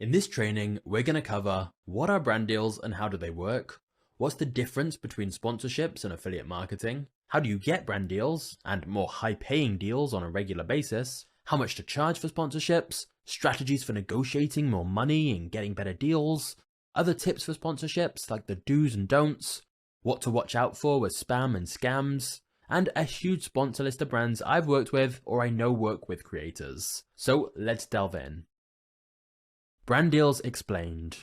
In this training, we're going to cover what are brand deals and how do they work, what's the difference between sponsorships and affiliate marketing, how do you get brand deals and more high-paying deals on a regular basis, how much to charge for sponsorships, strategies for negotiating more money and getting better deals, other tips for sponsorships like the do's and don'ts, what to watch out for with spam and scams, and a huge sponsor list of brands I've worked with or I know work with creators. So let's delve in. Brand deals explained.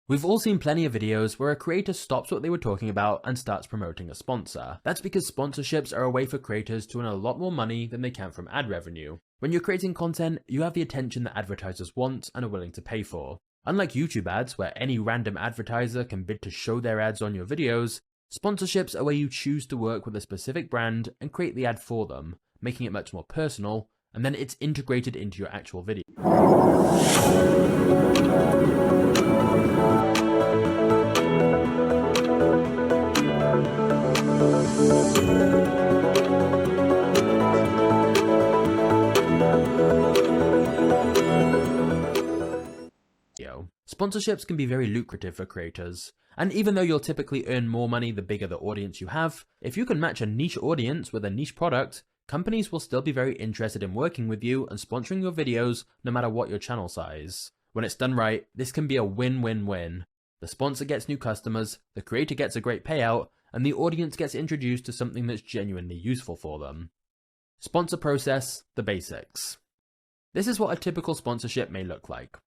We've all seen plenty of videos where a creator stops what they were talking about and starts promoting a sponsor. That's because sponsorships are a way for creators to earn a lot more money than they can from ad revenue. When you're creating content, you have the attention that advertisers want and are willing to pay for. Unlike YouTube ads, where any random advertiser can bid to show their ads on your videos, sponsorships are where you choose to work with a specific brand and create the ad for them, making it much more personal, and then it's integrated into your actual video. Sponsorships can be very lucrative for creators, and even though you'll typically earn more money the bigger the audience you have, if you can match a niche audience with a niche product, companies will still be very interested in working with you and sponsoring your videos no matter what your channel size. When it's done right, this can be a win-win-win. The sponsor gets new customers, the creator gets a great payout, and the audience gets introduced to something that's genuinely useful for them. Sponsor process, the basics. This is what a typical sponsorship may look like.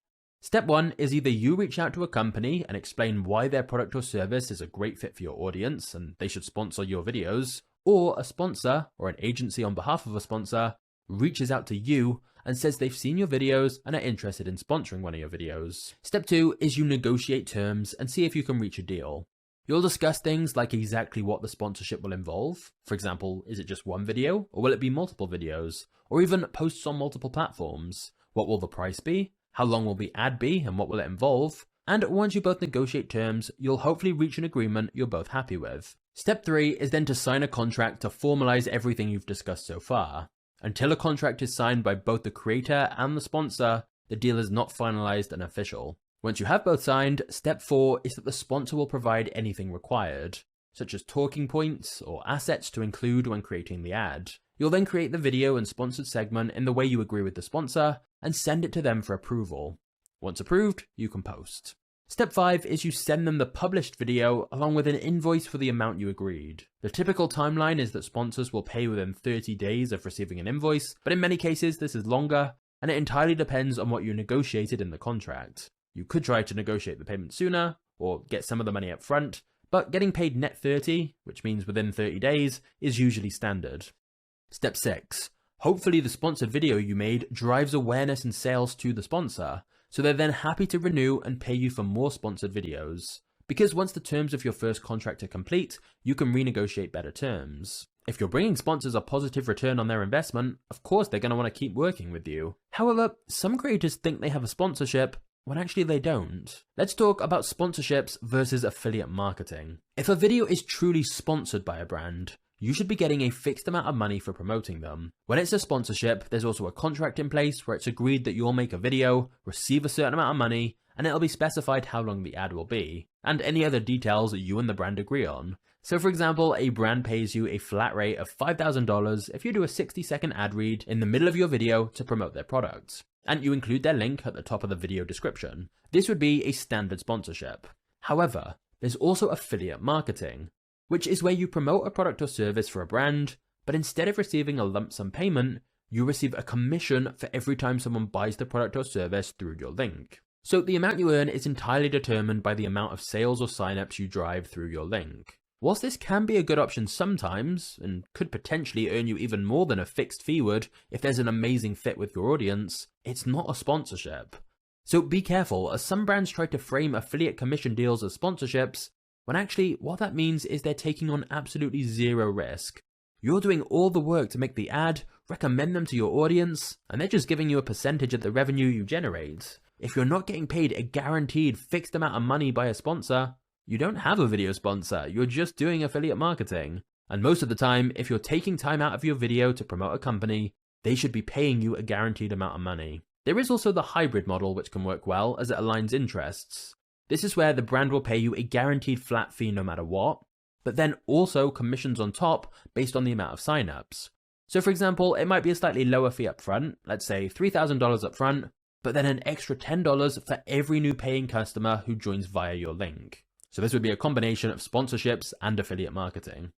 Step 1 is either you reach out to a company and explain why their product or service is a great fit for your audience and they should sponsor your videos, or a sponsor, or an agency on behalf of a sponsor, reaches out to you and says they've seen your videos and are interested in sponsoring one of your videos. Step 2 is you negotiate terms and see if you can reach a deal. You'll discuss things like exactly what the sponsorship will involve. For example, is it just one video, or will it be multiple videos, or even posts on multiple platforms? What will the price be? How long will the ad be and what will it involve? And once you both negotiate terms, you'll hopefully reach an agreement you're both happy with. Step 3 is then to sign a contract to formalize everything you've discussed so far. Until a contract is signed by both the creator and the sponsor, the deal is not finalized and official. Once you have both signed, step 4 is that the sponsor will provide anything required, such as talking points or assets to include when creating the ad. You'll then create the video and sponsored segment in the way you agree with the sponsor and send it to them for approval. Once approved, you can post. Step 5 is you send them the published video along with an invoice for the amount you agreed. The typical timeline is that sponsors will pay within 30 days of receiving an invoice, but in many cases this is longer, and it entirely depends on what you negotiated in the contract. You could try to negotiate the payment sooner, or get some of the money up front, but getting paid net 30, which means within 30 days, is usually standard. Step 6. Hopefully the sponsored video you made drives awareness and sales to the sponsor, so they're then happy to renew and pay you for more sponsored videos. Because once the terms of your first contract are complete, you can renegotiate better terms. If you're bringing sponsors a positive return on their investment, of course they're going to want to keep working with you. However, some creators think they have a sponsorship when actually they don't. Let's talk about sponsorships versus affiliate marketing. If a video is truly sponsored by a brand, you should be getting a fixed amount of money for promoting them. When it's a sponsorship, there's also a contract in place where it's agreed that you'll make a video, receive a certain amount of money, and it'll be specified how long the ad will be, and any other details that you and the brand agree on. So for example, a brand pays you a flat rate of $5,000 if you do a 60-second ad read in the middle of your video to promote their product, and you include their link at the top of the video description. This would be a standard sponsorship. However, there's also affiliate marketing, which is where you promote a product or service for a brand, but instead of receiving a lump sum payment, you receive a commission for every time someone buys the product or service through your link. So the amount you earn is entirely determined by the amount of sales or signups you drive through your link. Whilst this can be a good option sometimes, and could potentially earn you even more than a fixed fee would if there's an amazing fit with your audience, it's not a sponsorship. So be careful, as some brands try to frame affiliate commission deals as sponsorships, when actually what that means is they're taking on absolutely zero risk. You're doing all the work to make the ad, recommend them to your audience, and they're just giving you a percentage of the revenue you generate. If you're not getting paid a guaranteed fixed amount of money by a sponsor, you don't have a video sponsor, you're just doing affiliate marketing. And most of the time, if you're taking time out of your video to promote a company, they should be paying you a guaranteed amount of money. There is also the hybrid model, which can work well as it aligns interests. This is where the brand will pay you a guaranteed flat fee no matter what, but then also commissions on top based on the amount of signups. So for example, it might be a slightly lower fee up front, let's say $3,000 up front, but then an extra $10 for every new paying customer who joins via your link. So this would be a combination of sponsorships and affiliate marketing.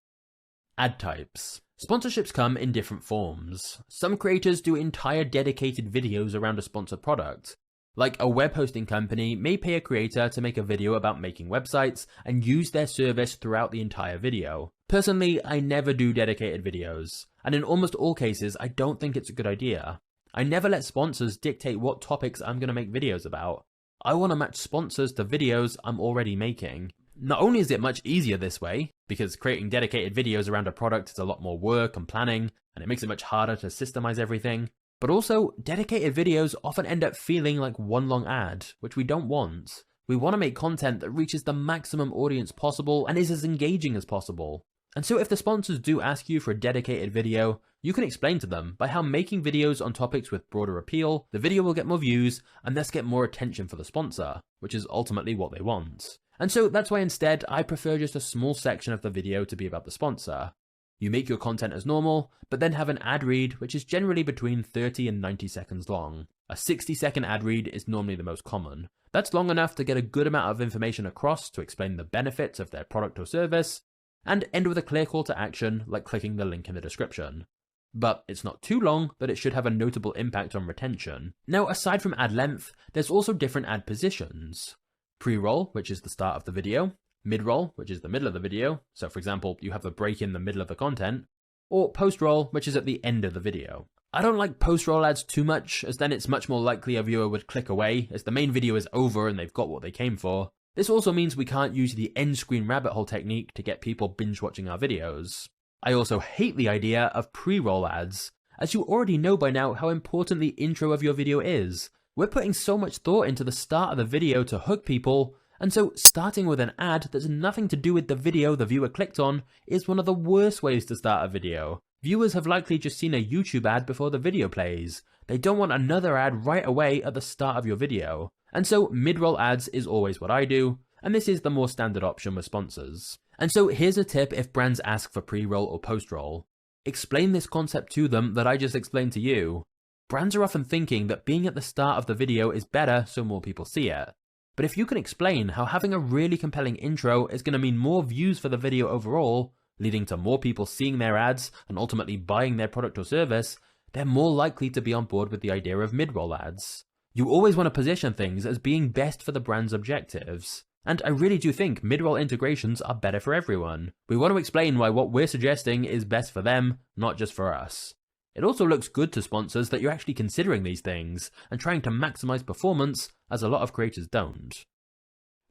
Ad types. Sponsorships come in different forms. Some creators do entire dedicated videos around a sponsored product. Like a web hosting company may pay a creator to make a video about making websites and use their service throughout the entire video. Personally, I never do dedicated videos, and in almost all cases, I don't think it's a good idea. I never let sponsors dictate what topics I'm going to make videos about. I want to match sponsors to videos I'm already making. Not only is it much easier this way, because creating dedicated videos around a product is a lot more work and planning, and it makes it much harder to systemize everything, but also dedicated videos often end up feeling like one long ad, which we don't want. We want to make content that reaches the maximum audience possible and is as engaging as possible. And so if the sponsors do ask you for a dedicated video, you can explain to them by how making videos on topics with broader appeal, the video will get more views and thus get more attention for the sponsor, which is ultimately what they want. And so that's why instead I prefer just a small section of the video to be about the sponsor. You make your content as normal, but then have an ad read which is generally between 30 and 90 seconds long. A 60-second ad read is normally the most common. That's long enough to get a good amount of information across to explain the benefits of their product or service, and end with a clear call to action like clicking the link in the description. But it's not too long that it should have a notable impact on retention. Now aside from ad length, there's also different ad positions. Pre-roll, which is the start of the video, mid-roll, which is the middle of the video, so for example you have a break in the middle of the content, or post-roll, which is at the end of the video. I don't like post-roll ads too much, as then it's much more likely a viewer would click away as the main video is over and they've got what they came for. This also means we can't use the end screen rabbit hole technique to get people binge watching our videos. I also hate the idea of pre-roll ads, as you already know by now how important the intro of your video is. We're putting so much thought into the start of the video to hook people, and so starting with an ad that's nothing to do with the video the viewer clicked on is one of the worst ways to start a video. Viewers have likely just seen a YouTube ad before the video plays. They don't want another ad right away at the start of your video. And so mid-roll ads is always what I do, and this is the more standard option with sponsors. And so here's a tip if brands ask for pre-roll or post-roll. Explain this concept to them that I just explained to you. Brands are often thinking that being at the start of the video is better so more people see it. But if you can explain how having a really compelling intro is going to mean more views for the video overall, leading to more people seeing their ads and ultimately buying their product or service, they're more likely to be on board with the idea of mid-roll ads. You always want to position things as being best for the brand's objectives. And I really do think mid-roll integrations are better for everyone. We want to explain why what we're suggesting is best for them, not just for us. It also looks good to sponsors that you're actually considering these things and trying to maximize performance, as a lot of creators don't.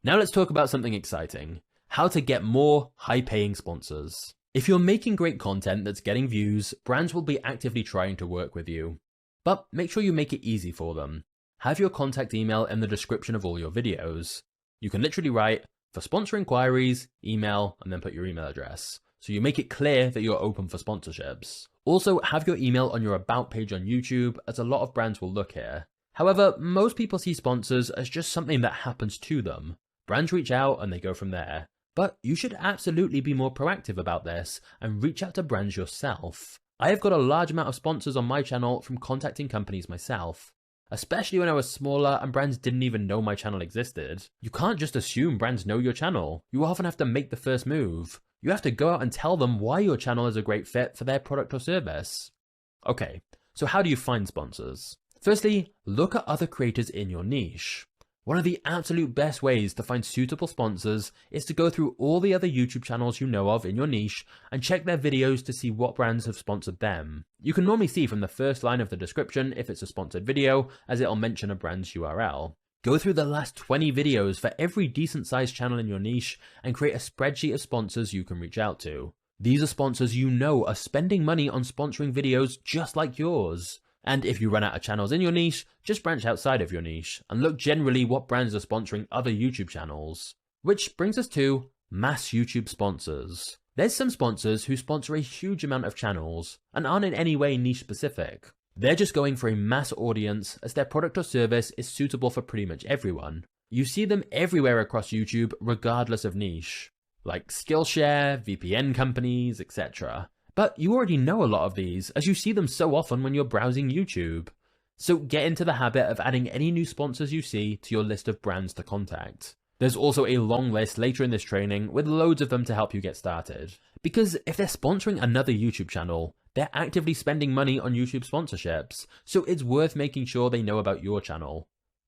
Now let's talk about something exciting: how to get more high-paying sponsors. If you're making great content that's getting views, brands will be actively trying to work with you. But make sure you make it easy for them. Have your contact email in the description of all your videos. You can literally write, "For sponsor inquiries, email," and then put your email address. So you make it clear that you're open for sponsorships. Also, have your email on your About page on YouTube, as a lot of brands will look here. However, most people see sponsors as just something that happens to them. Brands reach out and they go from there. But you should absolutely be more proactive about this and reach out to brands yourself. I have got a large amount of sponsors on my channel from contacting companies myself. Especially when I was smaller and brands didn't even know my channel existed. You can't just assume brands know your channel. You often have to make the first move. You have to go out and tell them why your channel is a great fit for their product or service. Okay, so how do you find sponsors? Firstly, look at other creators in your niche. One of the absolute best ways to find suitable sponsors is to go through all the other YouTube channels you know of in your niche and check their videos to see what brands have sponsored them. You can normally see from the first line of the description if it's a sponsored video, as it'll mention a brand's URL. Go through the last 20 videos for every decent sized channel in your niche and create a spreadsheet of sponsors you can reach out to. These are sponsors you know are spending money on sponsoring videos just like yours. And if you run out of channels in your niche, just branch outside of your niche and look generally what brands are sponsoring other YouTube channels. Which brings us to mass YouTube sponsors. There's some sponsors who sponsor a huge amount of channels and aren't in any way niche specific. They're just going for a mass audience as their product or service is suitable for pretty much everyone. You see them everywhere across YouTube regardless of niche, like Skillshare, VPN companies, etc. But you already know a lot of these as you see them so often when you're browsing YouTube. So get into the habit of adding any new sponsors you see to your list of brands to contact. There's also a long list later in this training with loads of them to help you get started. Because if they're sponsoring another YouTube channel, they're actively spending money on YouTube sponsorships, so it's worth making sure they know about your channel.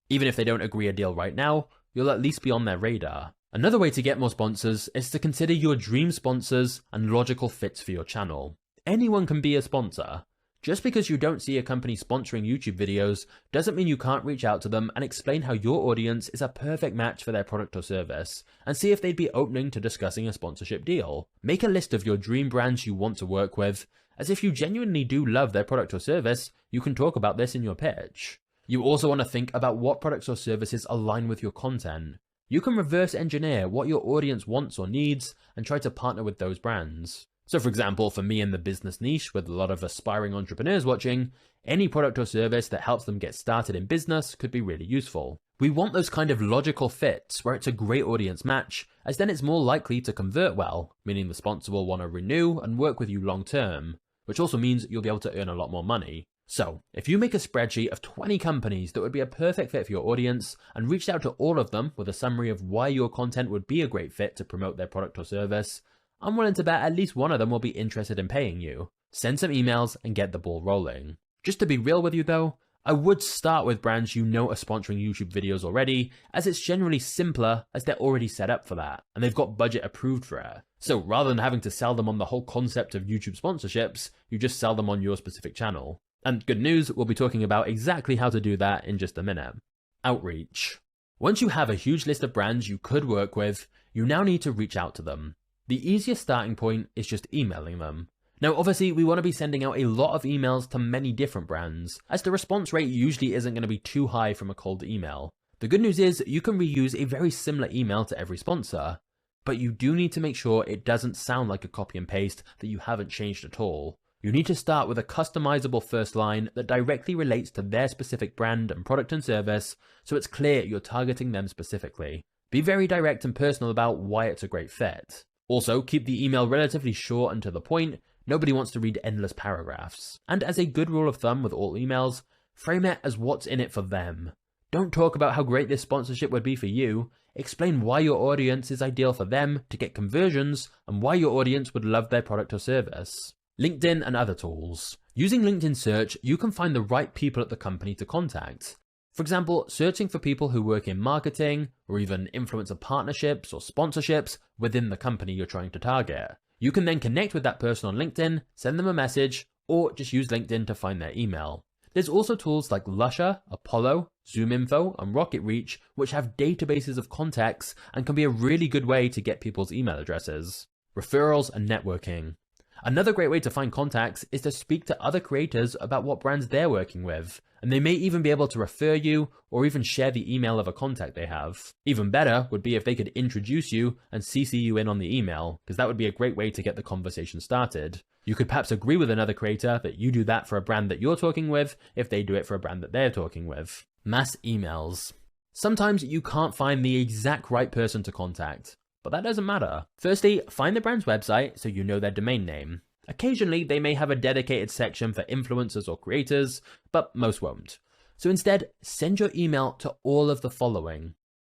Even if they don't agree a deal right now, you'll at least be on their radar. Another way to get more sponsors is to consider your dream sponsors and logical fits for your channel. Anyone can be a sponsor. Just because you don't see a company sponsoring YouTube videos doesn't mean you can't reach out to them and explain how your audience is a perfect match for their product or service, and see if they'd be open to discussing a sponsorship deal. Make a list of your dream brands you want to work with, as if you genuinely do love their product or service, you can talk about this in your pitch. You also want to think about what products or services align with your content. You can reverse engineer what your audience wants or needs and try to partner with those brands. So for example, for me in the business niche with a lot of aspiring entrepreneurs watching, any product or service that helps them get started in business could be really useful. We want those kind of logical fits where it's a great audience match, as then it's more likely to convert well, meaning the sponsor will want to renew and work with you long term, which also means you'll be able to earn a lot more money. So, if you make a spreadsheet of 20 companies that would be a perfect fit for your audience and reached out to all of them with a summary of why your content would be a great fit to promote their product or service, I'm willing to bet at least one of them will be interested in paying you. Send some emails and get the ball rolling. Just to be real with you though, I would start with brands you know are sponsoring YouTube videos already, as it's generally simpler as they're already set up for that, and they've got budget approved for it. So rather than having to sell them on the whole concept of YouTube sponsorships, you just sell them on your specific channel. And good news, we'll be talking about exactly how to do that in just a minute. Outreach. Once you have a huge list of brands you could work with, you now need to reach out to them. The easiest starting point is just emailing them. Now obviously we want to be sending out a lot of emails to many different brands, as the response rate usually isn't going to be too high from a cold email. The good news is you can reuse a very similar email to every sponsor, but you do need to make sure it doesn't sound like a copy and paste that you haven't changed at all. You need to start with a customizable first line that directly relates to their specific brand and product and service, so it's clear you're targeting them specifically. Be very direct and personal about why it's a great fit. Also, keep the email relatively short and to the point. Nobody wants to read endless paragraphs. And as a good rule of thumb with all emails, frame it as what's in it for them. Don't talk about how great this sponsorship would be for you. Explain why your audience is ideal for them to get conversions and why your audience would love their product or service. LinkedIn and other tools. Using LinkedIn search, you can find the right people at the company to contact. For example, searching for people who work in marketing or even influencer partnerships or sponsorships within the company you're trying to target. You can then connect with that person on LinkedIn, send them a message, or just use LinkedIn to find their email. There's also tools like Lusher, Apollo, ZoomInfo, and RocketReach, which have databases of contacts and can be a really good way to get people's email addresses. Referrals and networking. Another great way to find contacts is to speak to other creators about what brands they're working with, and they may even be able to refer you or even share the email of a contact they have. Even better would be if they could introduce you and CC you in on the email, because that would be a great way to get the conversation started. You could perhaps agree with another creator that you do that for a brand that you're talking with if they do it for a brand that they're talking with. Mass emails. Sometimes you can't find the exact right person to contact, but that doesn't matter. Firstly, find the brand's website so you know their domain name. Occasionally, they may have a dedicated section for influencers or creators, but most won't. So instead, send your email to all of the following: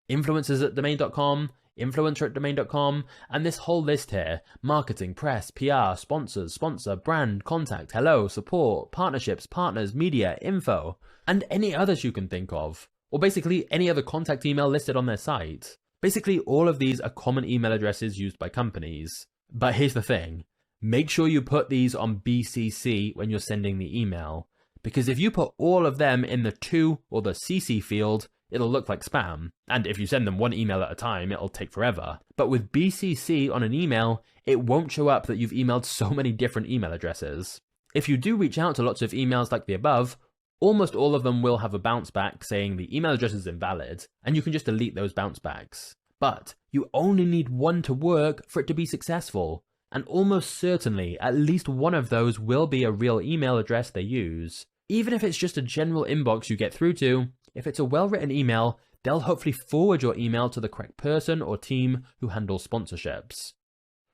influencers@domain.com, influencer@domain.com, and this whole list here: marketing, press, PR, sponsors, sponsor, brand, contact, hello, support, partnerships, partners, media, info, and any others you can think of, or basically any other contact email listed on their site. Basically, all of these are common email addresses used by companies. But here's the thing. Make sure you put these on BCC when you're sending the email, because if you put all of them in the to or the CC field, it'll look like spam. And if you send them one email at a time, it'll take forever. But with BCC on an email, it won't show up that you've emailed so many different email addresses. If you do reach out to lots of emails like the above, almost all of them will have a bounce back saying the email address is invalid, and you can just delete those bounce backs. But you only need one to work for it to be successful. And almost certainly, at least one of those will be a real email address they use. Even if it's just a general inbox you get through to, if it's a well-written email, they'll hopefully forward your email to the correct person or team who handles sponsorships.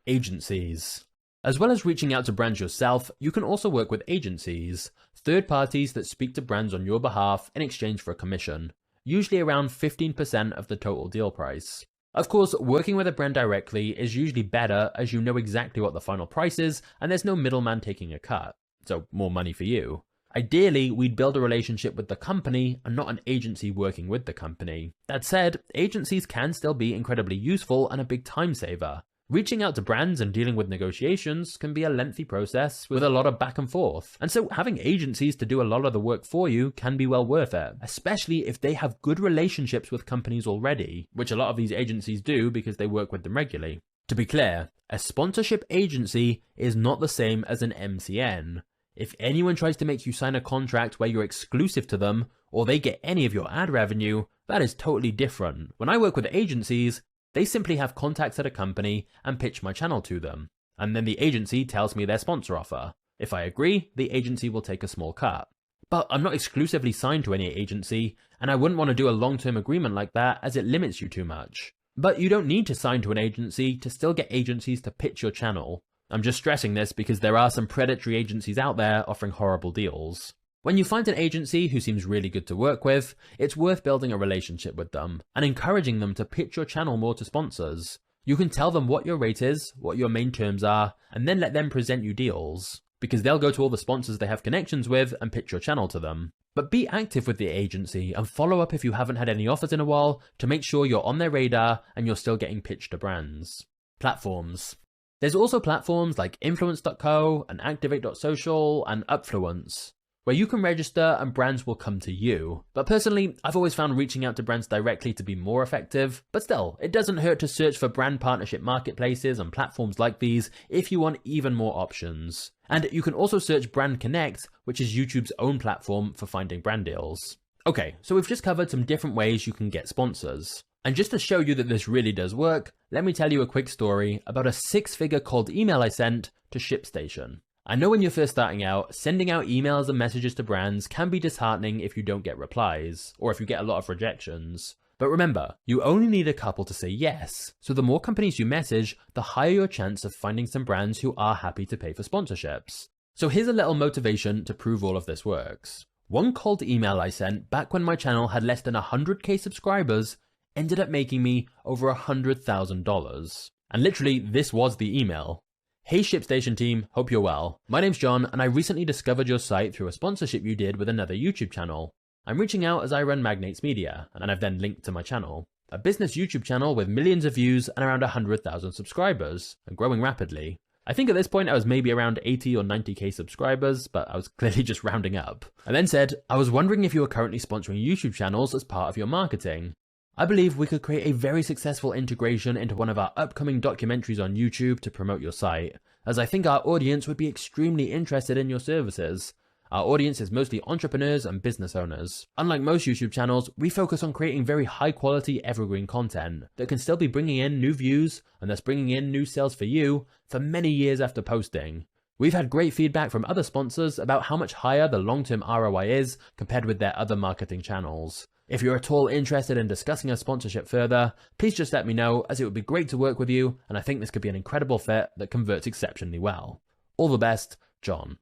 Agencies. As well as reaching out to brands yourself, you can also work with agencies, third parties that speak to brands on your behalf in exchange for a commission, usually around 15% of the total deal price. Of course, working with a brand directly is usually better as you know exactly what the final price is and there's no middleman taking a cut, so more money for you. Ideally, we'd build a relationship with the company and not an agency working with the company. That said, agencies can still be incredibly useful and a big time saver. Reaching out to brands and dealing with negotiations can be a lengthy process with a lot of back and forth, and so having agencies to do a lot of the work for you can be well worth it, especially if they have good relationships with companies already, which a lot of these agencies do because they work with them regularly. To be clear, a sponsorship agency is not the same as an MCN. If anyone tries to make you sign a contract where you're exclusive to them, or they get any of your ad revenue, that is totally different. When I work with agencies, they simply have contacts at a company and pitch my channel to them, and then the agency tells me their sponsor offer. If I agree, the agency will take a small cut. But I'm not exclusively signed to any agency, and I wouldn't want to do a long-term agreement like that as it limits you too much. But you don't need to sign to an agency to still get agencies to pitch your channel. I'm just stressing this because there are some predatory agencies out there offering horrible deals. When you find an agency who seems really good to work with, it's worth building a relationship with them and encouraging them to pitch your channel more to sponsors. You can tell them what your rate is, what your main terms are, and then let them present you deals, because they'll go to all the sponsors they have connections with and pitch your channel to them. But be active with the agency and follow up if you haven't had any offers in a while to make sure you're on their radar and you're still getting pitched to brands. Platforms. There's also platforms like Influence.co and Activate.social and Upfluence, where you can register and brands will come to you. But personally, I've always found reaching out to brands directly to be more effective, but still, it doesn't hurt to search for brand partnership marketplaces and platforms like these if you want even more options. And you can also search Brand Connect, which is YouTube's own platform for finding brand deals. Okay, so we've just covered some different ways you can get sponsors. And just to show you that this really does work, let me tell you a quick story about a 6-figure cold email I sent to ShipStation. I know when you're first starting out, sending out emails and messages to brands can be disheartening if you don't get replies, or if you get a lot of rejections. But remember, you only need a couple to say yes, so the more companies you message, the higher your chance of finding some brands who are happy to pay for sponsorships. So here's a little motivation to prove all of this works. One cold email I sent back when my channel had less than 100k subscribers ended up making me over $100,000. And literally, this was the email. Hey ShipStation team, hope you're well. My name's John and I recently discovered your site through a sponsorship you did with another YouTube channel. I'm reaching out as I run Magnates Media, and I've then linked to my channel. A business YouTube channel with millions of views and around 100,000 subscribers, and growing rapidly. I think at this point I was maybe around 80 or 90k subscribers, but I was clearly just rounding up. I then said, I was wondering if you were currently sponsoring YouTube channels as part of your marketing. I believe we could create a very successful integration into one of our upcoming documentaries on YouTube to promote your site, as I think our audience would be extremely interested in your services. Our audience is mostly entrepreneurs and business owners. Unlike most YouTube channels, we focus on creating very high quality evergreen content that can still be bringing in new views and thus bringing in new sales for you for many years after posting. We've had great feedback from other sponsors about how much higher the long-term ROI is compared with their other marketing channels. If you're at all interested in discussing a sponsorship further, please just let me know, as it would be great to work with you and I think this could be an incredible fit that converts exceptionally well. All the best, John.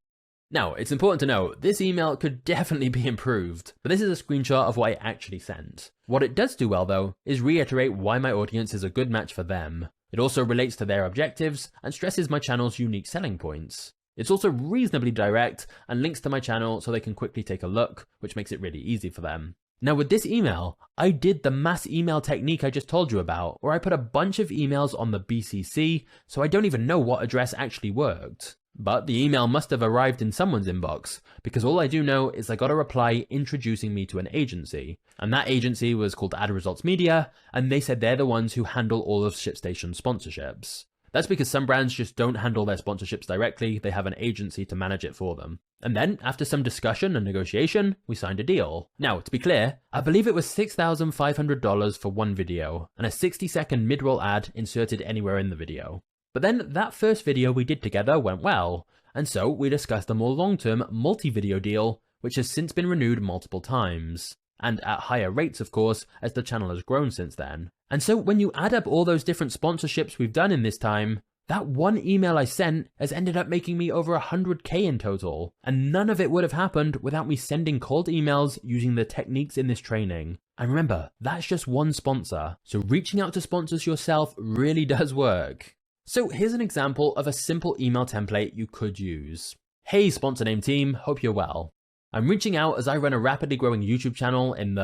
Now, it's important to note, this email could definitely be improved, but this is a screenshot of what I actually sent. What it does do well though, is reiterate why my audience is a good match for them. It also relates to their objectives and stresses my channel's unique selling points. It's also reasonably direct and links to my channel so they can quickly take a look, which makes it really easy for them. Now with this email, I did the mass email technique I just told you about, where I put a bunch of emails on the BCC, so I don't even know what address actually worked. But the email must have arrived in someone's inbox, because all I do know is I got a reply introducing me to an agency, and that agency was called Ad Results Media, and they said they're the ones who handle all of ShipStation sponsorships. That's because some brands just don't handle their sponsorships directly, they have an agency to manage it for them. And then, after some discussion and negotiation, we signed a deal. Now, to be clear, I believe it was $6,500 for one video, and a 60-second mid-roll ad inserted anywhere in the video. But then, that first video we did together went well, and so we discussed a more long-term multi-video deal which has since been renewed multiple times, and at higher rates of course, as the channel has grown since then. And so when you add up all those different sponsorships we've done in this time, that one email I sent has ended up making me over 100K in total, and none of it would have happened without me sending cold emails using the techniques in this training. And remember, that's just one sponsor, so reaching out to sponsors yourself really does work. So here's an example of a simple email template you could use. Hey sponsor name team, hope you're well. I'm reaching out as I run a rapidly growing YouTube channel in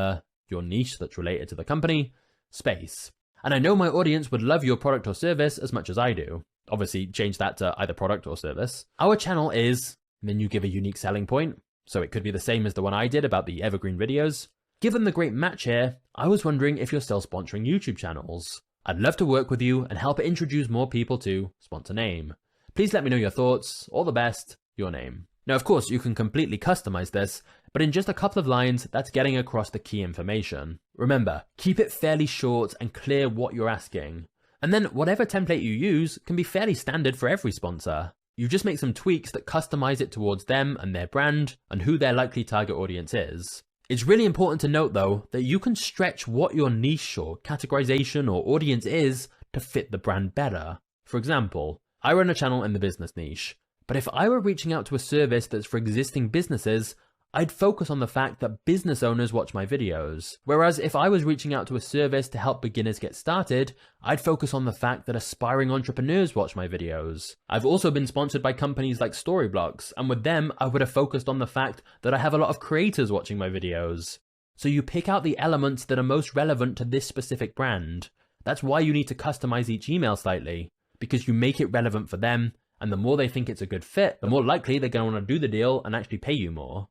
your niche that's related to the company, space. And I know my audience would love your product or service as much as I do. Obviously, change that to either product or service. Our channel is, and then you give a unique selling point. So it could be the same as the one I did about the evergreen videos. Given the great match here, I was wondering if you're still sponsoring YouTube channels. I'd love to work with you and help introduce more people to sponsor name. Please let me know your thoughts. All the best, your name. Now, of course, you can completely customize this, but in just a couple of lines, that's getting across the key information. Remember, keep it fairly short and clear what you're asking. And then whatever template you use can be fairly standard for every sponsor. You just make some tweaks that customize it towards them and their brand and who their likely target audience is. It's really important to note though, that you can stretch what your niche or categorization or audience is to fit the brand better. For example, I run a channel in the business niche, but if I were reaching out to a service that's for existing businesses, I'd focus on the fact that business owners watch my videos. Whereas if I was reaching out to a service to help beginners get started, I'd focus on the fact that aspiring entrepreneurs watch my videos. I've also been sponsored by companies like Storyblocks, and with them, I would have focused on the fact that I have a lot of creators watching my videos. So you pick out the elements that are most relevant to this specific brand. That's why you need to customize each email slightly, because you make it relevant for them, and the more they think it's a good fit, the more likely they're going to want to do the deal and actually pay you more.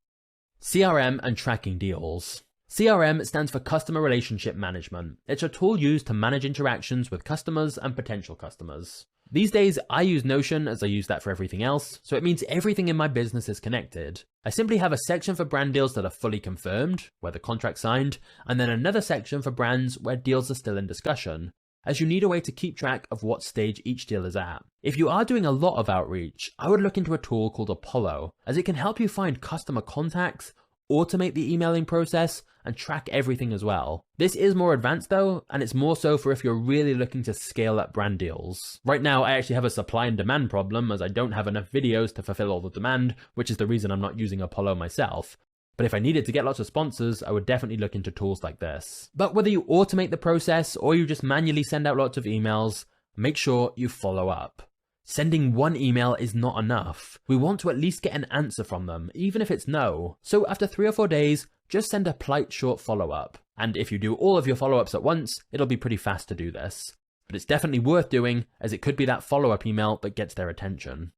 CRM and tracking deals. CRM stands for Customer Relationship Management. It's a tool used to manage interactions with customers and potential customers. These days, I use Notion as I use that for everything else, so it means everything in my business is connected. I simply have a section for brand deals that are fully confirmed, where the contract's signed, and then another section for brands where deals are still in discussion, as you need a way to keep track of what stage each deal is at. If you are doing a lot of outreach, I would look into a tool called Apollo, as it can help you find customer contacts, automate the emailing process, and track everything as well. This is more advanced though, and it's more so for if you're really looking to scale up brand deals. Right now, I actually have a supply and demand problem as I don't have enough videos to fulfill all the demand, which is the reason I'm not using Apollo myself. But if I needed to get lots of sponsors, I would definitely look into tools like this. But whether you automate the process or you just manually send out lots of emails, make sure you follow up. Sending one email is not enough. We want to at least get an answer from them, even if it's no. So after 3 or 4 days, just send a polite short follow-up. And if you do all of your follow-ups at once, it'll be pretty fast to do this. But it's definitely worth doing, as it could be that follow-up email that gets their attention.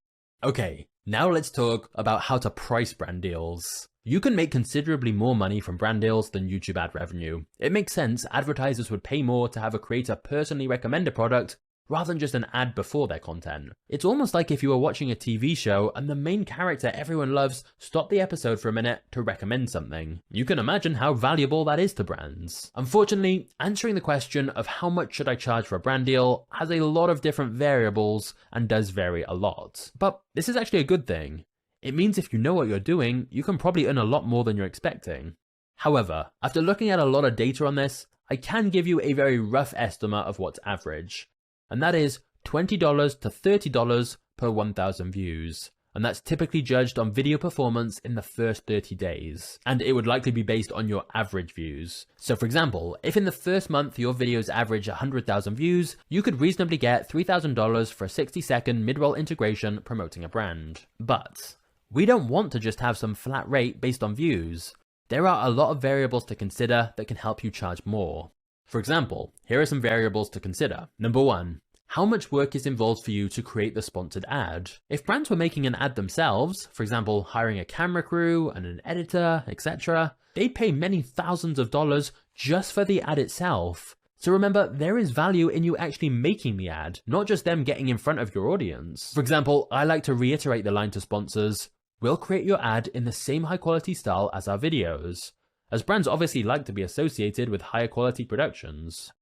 Okay, now let's talk about how to price brand deals. You can make considerably more money from brand deals than YouTube ad revenue. It makes sense, advertisers would pay more to have a creator personally recommend a product rather than just an ad before their content. It's almost like if you were watching a TV show and the main character everyone loves stopped the episode for a minute to recommend something. You can imagine how valuable that is to brands. Unfortunately, answering the question of how much should I charge for a brand deal has a lot of different variables and does vary a lot. But this is actually a good thing. It means if you know what you're doing, you can probably earn a lot more than you're expecting. However, after looking at a lot of data on this, I can give you a very rough estimate of what's average. And that is $20 to $30 per 1,000 views. And that's typically judged on video performance in the first 30 days. And it would likely be based on your average views. So for example, if in the first month your videos average 100,000 views, you could reasonably get $3,000 for a 60-second mid-roll integration promoting a brand. But we don't want to just have some flat rate based on views. There are a lot of variables to consider that can help you charge more. For example, here are some variables to consider. Number 1, how much work is involved for you to create the sponsored ad? If brands were making an ad themselves, for example, hiring a camera crew and an editor, etc., they'd pay many thousands of dollars just for the ad itself. So remember, there is value in you actually making the ad, not just them getting in front of your audience. For example, I like to reiterate the line to sponsors, we'll create your ad in the same high quality style as our videos, as brands obviously like to be associated with higher quality productions.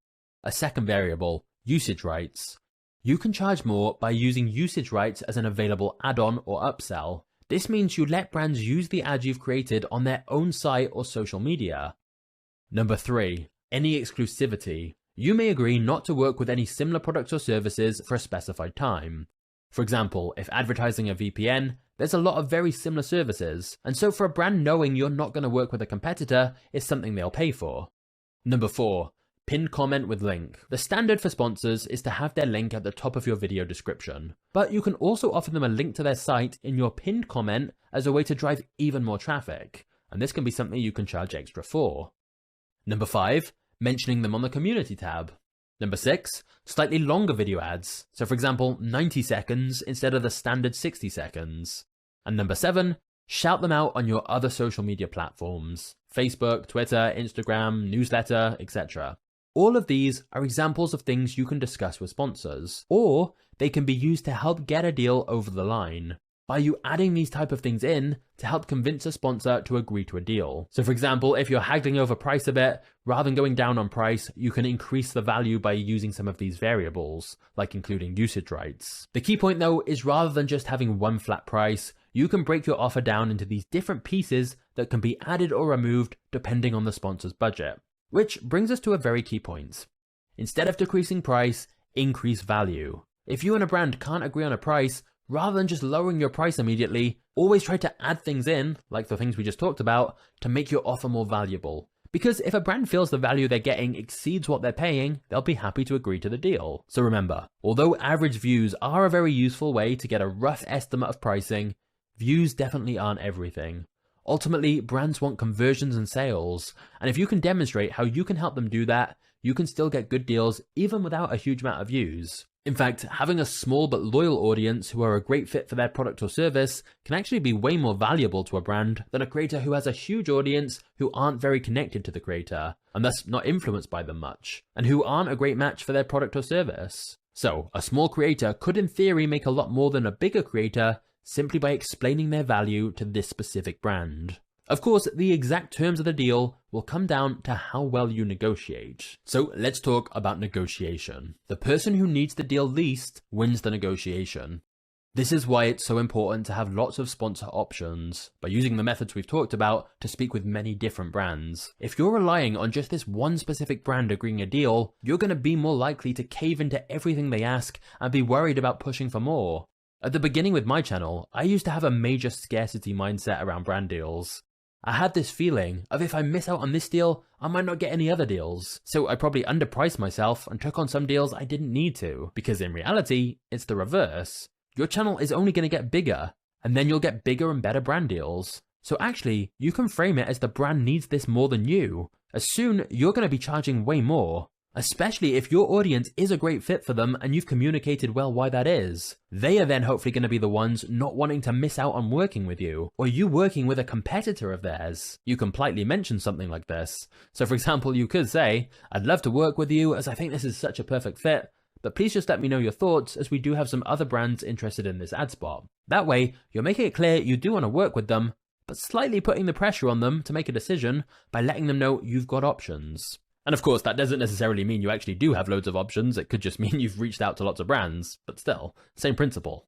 A second variable, usage rights. You can charge more by using usage rights as an available add-on or upsell. This means you let brands use the ads you've created on their own site or social media. Number 3, any exclusivity. You may agree not to work with any similar products or services for a specified time. For example, if advertising a VPN, there's a lot of very similar services, and so for a brand knowing you're not going to work with a competitor is something they'll pay for. Number 4, pinned comment with link. The standard for sponsors is to have their link at the top of your video description, but you can also offer them a link to their site in your pinned comment as a way to drive even more traffic, and this can be something you can charge extra for. Number 5, mentioning them on the community tab. Number 6, slightly longer video ads. So for example, 90 seconds instead of the standard 60 seconds. And number 7, shout them out on your other social media platforms. Facebook, Twitter, Instagram, newsletter, etc. All of these are examples of things you can discuss with sponsors, or they can be used to help get a deal over the line. By you adding these type of things in to help convince a sponsor to agree to a deal. So for example, if you're haggling over price a bit, rather than going down on price, you can increase the value by using some of these variables, like including usage rights. The key point though is rather than just having one flat price, you can break your offer down into these different pieces that can be added or removed depending on the sponsor's budget. Which brings us to a very key point. Instead of decreasing price, increase value. If you and a brand can't agree on a price, rather than just lowering your price immediately, always try to add things in, like the things we just talked about, to make your offer more valuable. Because if a brand feels the value they're getting exceeds what they're paying, they'll be happy to agree to the deal. So remember, although average views are a very useful way to get a rough estimate of pricing, views definitely aren't everything. Ultimately, brands want conversions and sales, and if you can demonstrate how you can help them do that, you can still get good deals even without a huge amount of views. In fact, having a small but loyal audience who are a great fit for their product or service can actually be way more valuable to a brand than a creator who has a huge audience who aren't very connected to the creator, and thus not influenced by them much, and who aren't a great match for their product or service. So, a small creator could in theory make a lot more than a bigger creator simply by explaining their value to this specific brand. Of course, the exact terms of the deal will come down to how well you negotiate. So let's talk about negotiation. The person who needs the deal least wins the negotiation. This is why it's so important to have lots of sponsor options, by using the methods we've talked about to speak with many different brands. If you're relying on just this one specific brand agreeing a deal, you're going to be more likely to cave into everything they ask and be worried about pushing for more. At the beginning with my channel, I used to have a major scarcity mindset around brand deals. I had this feeling of if I miss out on this deal, I might not get any other deals. So I probably underpriced myself and took on some deals I didn't need to, because in reality, it's the reverse. Your channel is only going to get bigger, and then you'll get bigger and better brand deals. So actually, you can frame it as the brand needs this more than you, as soon you're going to be charging way more. Especially if your audience is a great fit for them and you've communicated well why that is. They are then hopefully going to be the ones not wanting to miss out on working with you, or you working with a competitor of theirs. You can politely mention something like this. So for example, you could say, I'd love to work with you as I think this is such a perfect fit, but please just let me know your thoughts as we do have some other brands interested in this ad spot. That way, you're making it clear you do want to work with them, but slightly putting the pressure on them to make a decision by letting them know you've got options. And of course, that doesn't necessarily mean you actually do have loads of options. It could just mean you've reached out to lots of brands, but still, same principle.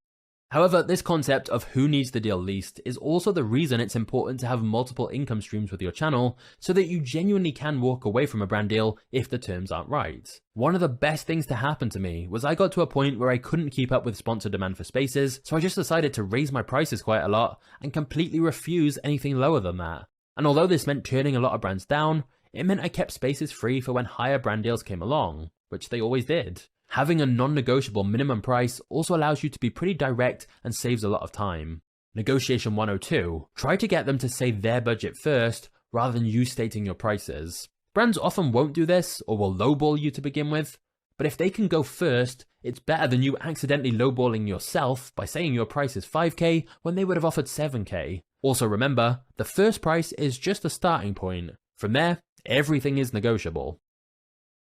However, this concept of who needs the deal least is also the reason it's important to have multiple income streams with your channel so that you genuinely can walk away from a brand deal if the terms aren't right. One of the best things to happen to me was I got to a point where I couldn't keep up with sponsor demand for spaces, so I just decided to raise my prices quite a lot and completely refuse anything lower than that. And although this meant turning a lot of brands down, it meant I kept spaces free for when higher brand deals came along, which they always did. Having a non-negotiable minimum price also allows you to be pretty direct and saves a lot of time. Negotiation 102. Try to get them to say their budget first rather than you stating your prices. Brands often won't do this or will lowball you to begin with, but if they can go first, it's better than you accidentally lowballing yourself by saying your price is 5k when they would have offered 7k. Also remember, the first price is just the starting point. From there, everything is negotiable.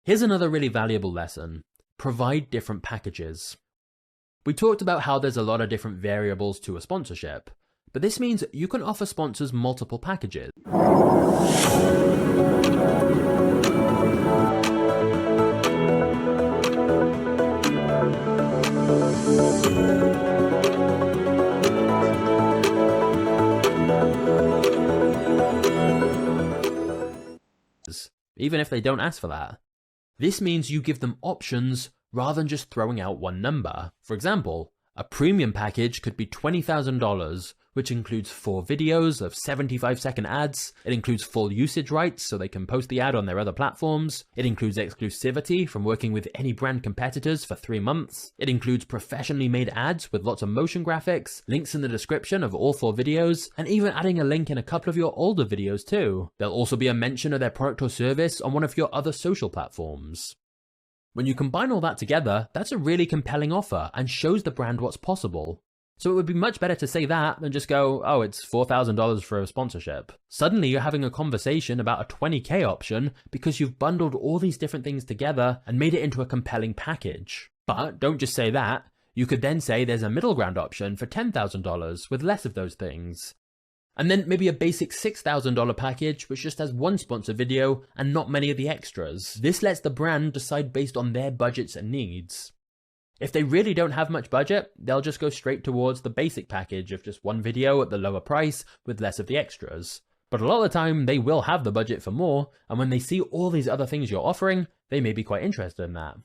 Here's another really valuable lesson. Provide different packages. We talked about how there's a lot of different variables to a sponsorship, but this means you can offer sponsors multiple packages. even if they don't ask for that. This means you give them options rather than just throwing out one number. For example, a premium package could be $20,000, which includes 4 videos of 75-second ads. It includes full usage rights so they can post the ad on their other platforms. It includes exclusivity from working with any brand competitors for 3 months. It includes professionally made ads with lots of motion graphics, links in the description of all 4 videos, and even adding a link in a couple of your older videos too. There'll also be a mention of their product or service on one of your other social platforms. When you combine all that together, that's a really compelling offer and shows the brand what's possible. So it would be much better to say that than just go, oh, it's $4,000 for a sponsorship. Suddenly you're having a conversation about a $20K option because you've bundled all these different things together and made it into a compelling package. But don't just say that. You could then say there's a middle ground option for $10,000 with less of those things. And then maybe a basic $6,000 package which just has one sponsored video and not many of the extras. This lets the brand decide based on their budgets and needs. If they really don't have much budget, they'll just go straight towards the basic package of just one video at the lower price with less of the extras. But a lot of the time they will have the budget for more, and when they see all these other things you're offering, they may be quite interested in that.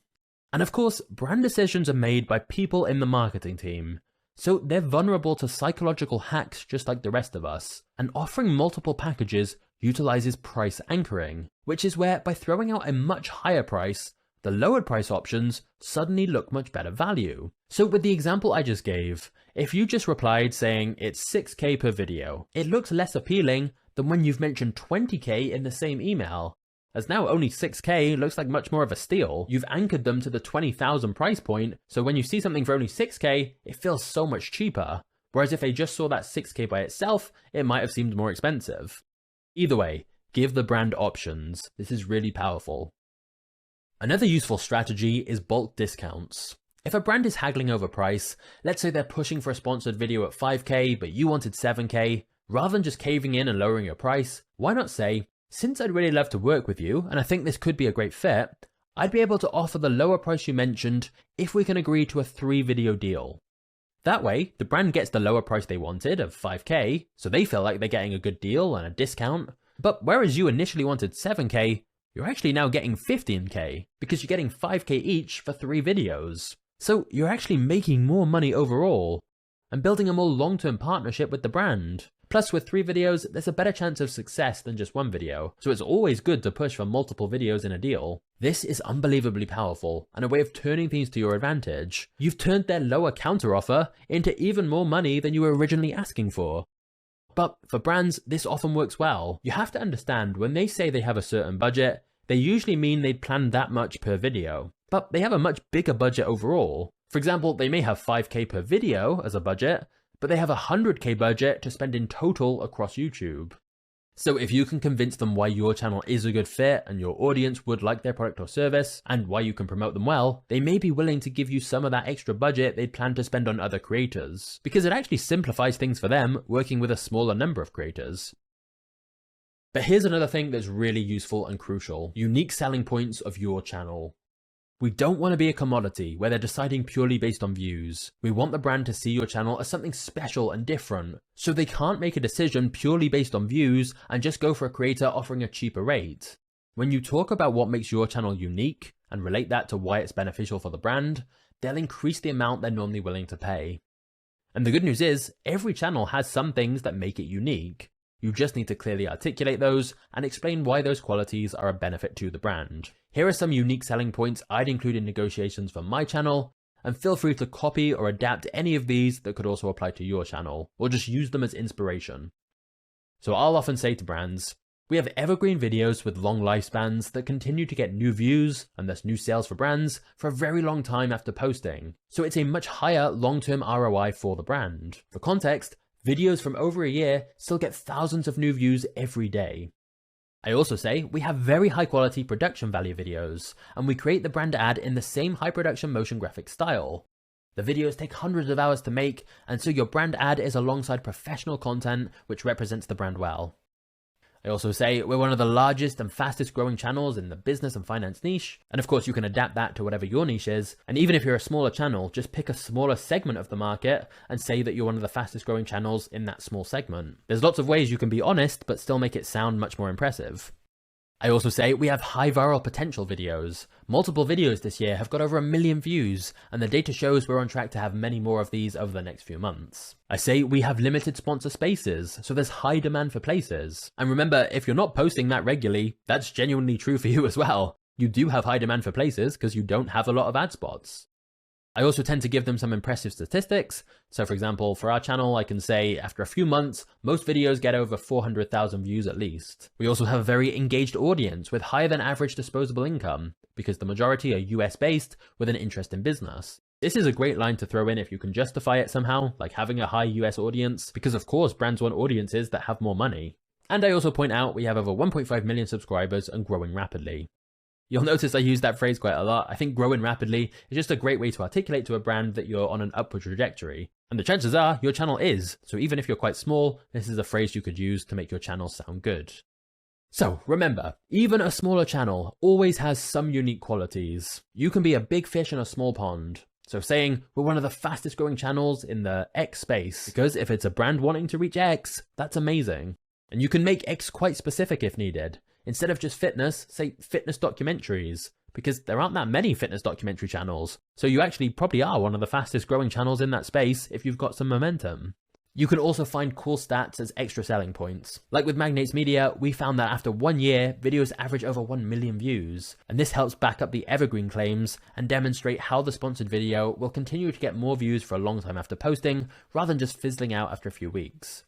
And of course, brand decisions are made by people in the marketing team. So they're vulnerable to psychological hacks just like the rest of us, and offering multiple packages utilizes price anchoring, which is where by throwing out a much higher price, the lowered price options suddenly look much better value. So with the example I just gave, if you just replied saying it's $6K per video, it looks less appealing than when you've mentioned $20K in the same email. As now only $6K looks like much more of a steal. You've anchored them to the $20,000 price point, so when you see something for only $6K, it feels so much cheaper. Whereas if they just saw that $6K by itself, it might have seemed more expensive. Either way, give the brand options. This is really powerful. Another useful strategy is bulk discounts. If a brand is haggling over price, let's say they're pushing for a sponsored video at 5K, but you wanted 7K, rather than just caving in and lowering your price, why not say, since I'd really love to work with you, and I think this could be a great fit, I'd be able to offer the lower price you mentioned if we can agree to a 3-video deal. That way, the brand gets the lower price they wanted of 5K, so they feel like they're getting a good deal and a discount, but whereas you initially wanted 7K, you're actually now getting 15K, because you're getting 5K each for 3 videos. So you're actually making more money overall, and building a more long-term partnership with the brand. Plus with 3 videos, there's a better chance of success than just 1 video, so it's always good to push for multiple videos in a deal. This is unbelievably powerful, and a way of turning things to your advantage. You've turned their lower counteroffer into even more money than you were originally asking for. But for brands, this often works well. You have to understand when they say they have a certain budget, they usually mean they'd planned that much per video. But they have a much bigger budget overall. For example, they may have 5K per video as a budget, but they have a 100K budget to spend in total across YouTube. So if you can convince them why your channel is a good fit and your audience would like their product or service, and why you can promote them well, they may be willing to give you some of that extra budget they'd plan to spend on other creators, because it actually simplifies things for them working with a smaller number of creators. But here's another thing that's really useful and crucial: unique selling points of your channel. We don't want to be a commodity where they're deciding purely based on views. We want the brand to see your channel as something special and different, so they can't make a decision purely based on views and just go for a creator offering a cheaper rate. When you talk about what makes your channel unique and relate that to why it's beneficial for the brand, they'll increase the amount they're normally willing to pay. And the good news is, every channel has some things that make it unique. You just need to clearly articulate those and explain why those qualities are a benefit to the brand. Here are some unique selling points I'd include in negotiations for my channel, and feel free to copy or adapt any of these that could also apply to your channel, or just use them as inspiration. So I'll often say to brands, we have evergreen videos with long lifespans that continue to get new views and thus new sales for brands for a very long time after posting. So it's a much higher long-term ROI for the brand. For context, videos from over a year still get thousands of new views every day. I also say we have very high quality production value videos, and we create the brand ad in the same high production motion graphic style. The videos take hundreds of hours to make, and so your brand ad is alongside professional content which represents the brand well. I also say we're one of the largest and fastest growing channels in the business and finance niche, and of course you can adapt that to whatever your niche is, and even if you're a smaller channel, just pick a smaller segment of the market and say that you're one of the fastest growing channels in that small segment. There's lots of ways you can be honest but still make it sound much more impressive. I also say we have high viral potential videos. Multiple videos this year have got over 1 million views, and the data shows we're on track to have many more of these over the next few months. I say we have limited sponsor spaces, so there's high demand for places. And remember, if you're not posting that regularly, that's genuinely true for you as well. You do have high demand for places because you don't have a lot of ad spots. I also tend to give them some impressive statistics. So for example, for our channel, I can say after a few months, most videos get over 400,000 views at least. We also have a very engaged audience with higher than average disposable income because the majority are US based with an interest in business. This is a great line to throw in if you can justify it somehow, like having a high US audience, because of course brands want audiences that have more money. And I also point out we have over 1.5 million subscribers and growing rapidly. You'll notice I use that phrase quite a lot. I think growing rapidly is just a great way to articulate to a brand that you're on an upward trajectory. And the chances are your channel is. So even if you're quite small, this is a phrase you could use to make your channel sound good. So remember, even a smaller channel always has some unique qualities. You can be a big fish in a small pond. So saying we're one of the fastest growing channels in the X space, because if it's a brand wanting to reach X, that's amazing. And you can make X quite specific if needed. Instead of just fitness, say fitness documentaries, because there aren't that many fitness documentary channels. So you actually probably are one of the fastest growing channels in that space if you've got some momentum. You can also find cool stats as extra selling points. Like with Magnates Media, we found that after 1 year, videos average over 1 million views. And this helps back up the evergreen claims and demonstrate how the sponsored video will continue to get more views for a long time after posting, rather than just fizzling out after a few weeks.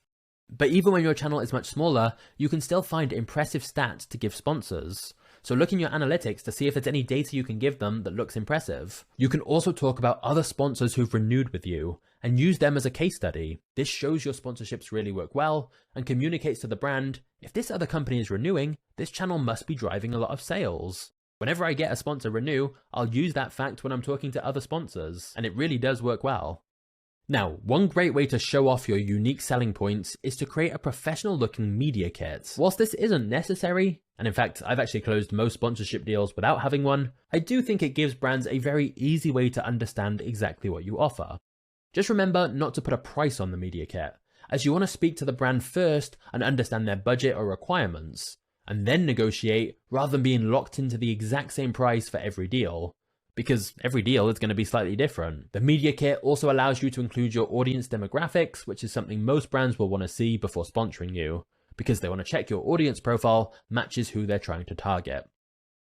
But even when your channel is much smaller, you can still find impressive stats to give sponsors. So look in your analytics to see if there's any data you can give them that looks impressive. You can also talk about other sponsors who've renewed with you and use them as a case study. This shows your sponsorships really work well and communicates to the brand, if this other company is renewing, this channel must be driving a lot of sales. Whenever I get a sponsor renew, I'll use that fact when I'm talking to other sponsors, and it really does work well. Now, one great way to show off your unique selling points is to create a professional looking media kit. Whilst this isn't necessary, and in fact I've actually closed most sponsorship deals without having one, I do think it gives brands a very easy way to understand exactly what you offer. Just remember not to put a price on the media kit, as you want to speak to the brand first and understand their budget or requirements, and then negotiate rather than being locked into the exact same price for every deal. Because every deal is going to be slightly different. The media kit also allows you to include your audience demographics, which is something most brands will want to see before sponsoring you, because they want to check your audience profile matches who they're trying to target.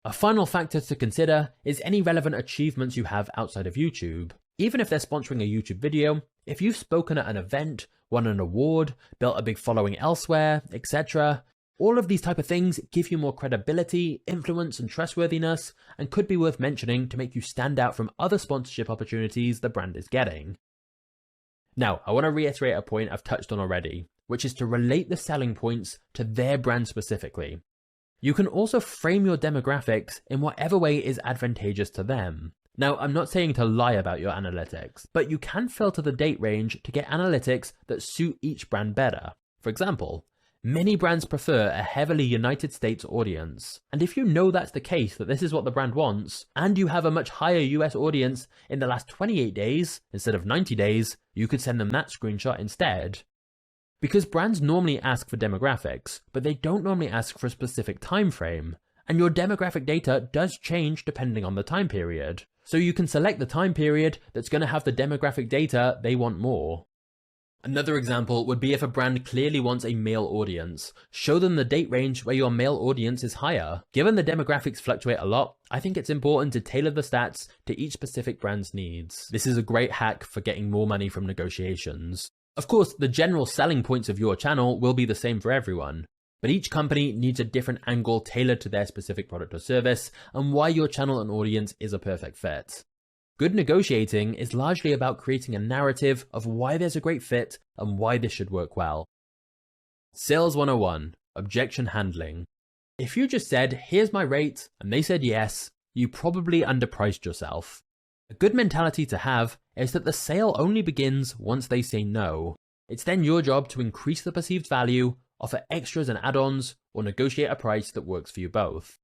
A final factor to consider is any relevant achievements you have outside of YouTube. Even if they're sponsoring a YouTube video, if you've spoken at an event, won an award, built a big following elsewhere, etc., all of these type of things give you more credibility, influence, and trustworthiness, and could be worth mentioning to make you stand out from other sponsorship opportunities the brand is getting. Now, I want to reiterate a point I've touched on already, which is to relate the selling points to their brand specifically. You can also frame your demographics in whatever way is advantageous to them. Now, I'm not saying to lie about your analytics, but you can filter the date range to get analytics that suit each brand better. For example, many brands prefer a heavily United States audience. And if you know that's the case, that this is what the brand wants, and you have a much higher US audience in the last 28 days instead of 90 days, you could send them that screenshot instead. Because brands normally ask for demographics, but they don't normally ask for a specific time frame. And your demographic data does change depending on the time period. So you can select the time period that's going to have the demographic data they want more. Another example would be if a brand clearly wants a male audience. Show them the date range where your male audience is higher. Given the demographics fluctuate a lot, I think it's important to tailor the stats to each specific brand's needs. This is a great hack for getting more money from negotiations. Of course, the general selling points of your channel will be the same for everyone, but each company needs a different angle tailored to their specific product or service and why your channel and audience is a perfect fit. Good negotiating is largely about creating a narrative of why there's a great fit and why this should work well. Sales 101, objection handling. If you just said, here's my rate, and they said yes, you probably underpriced yourself. A good mentality to have is that the sale only begins once they say no. It's then your job to increase the perceived value, offer extras and add-ons, or negotiate a price that works for you both.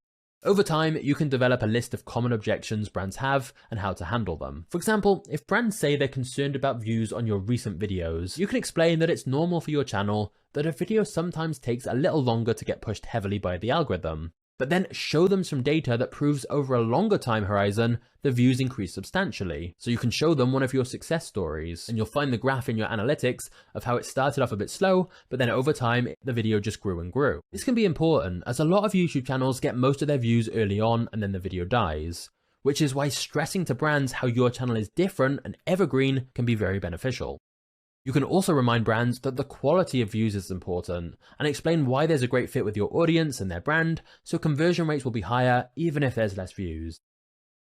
Over time, you can develop a list of common objections brands have and how to handle them. For example, if brands say they're concerned about views on your recent videos, you can explain that it's normal for your channel that a video sometimes takes a little longer to get pushed heavily by the algorithm. But then show them some data that proves over a longer time horizon, the views increase substantially. So you can show them one of your success stories, and you'll find the graph in your analytics of how it started off a bit slow, but then over time, the video just grew and grew. This can be important as a lot of YouTube channels get most of their views early on and then the video dies, which is why stressing to brands how your channel is different and evergreen can be very beneficial. You can also remind brands that the quality of views is important and explain why there's a great fit with your audience and their brand, so conversion rates will be higher even if there's less views.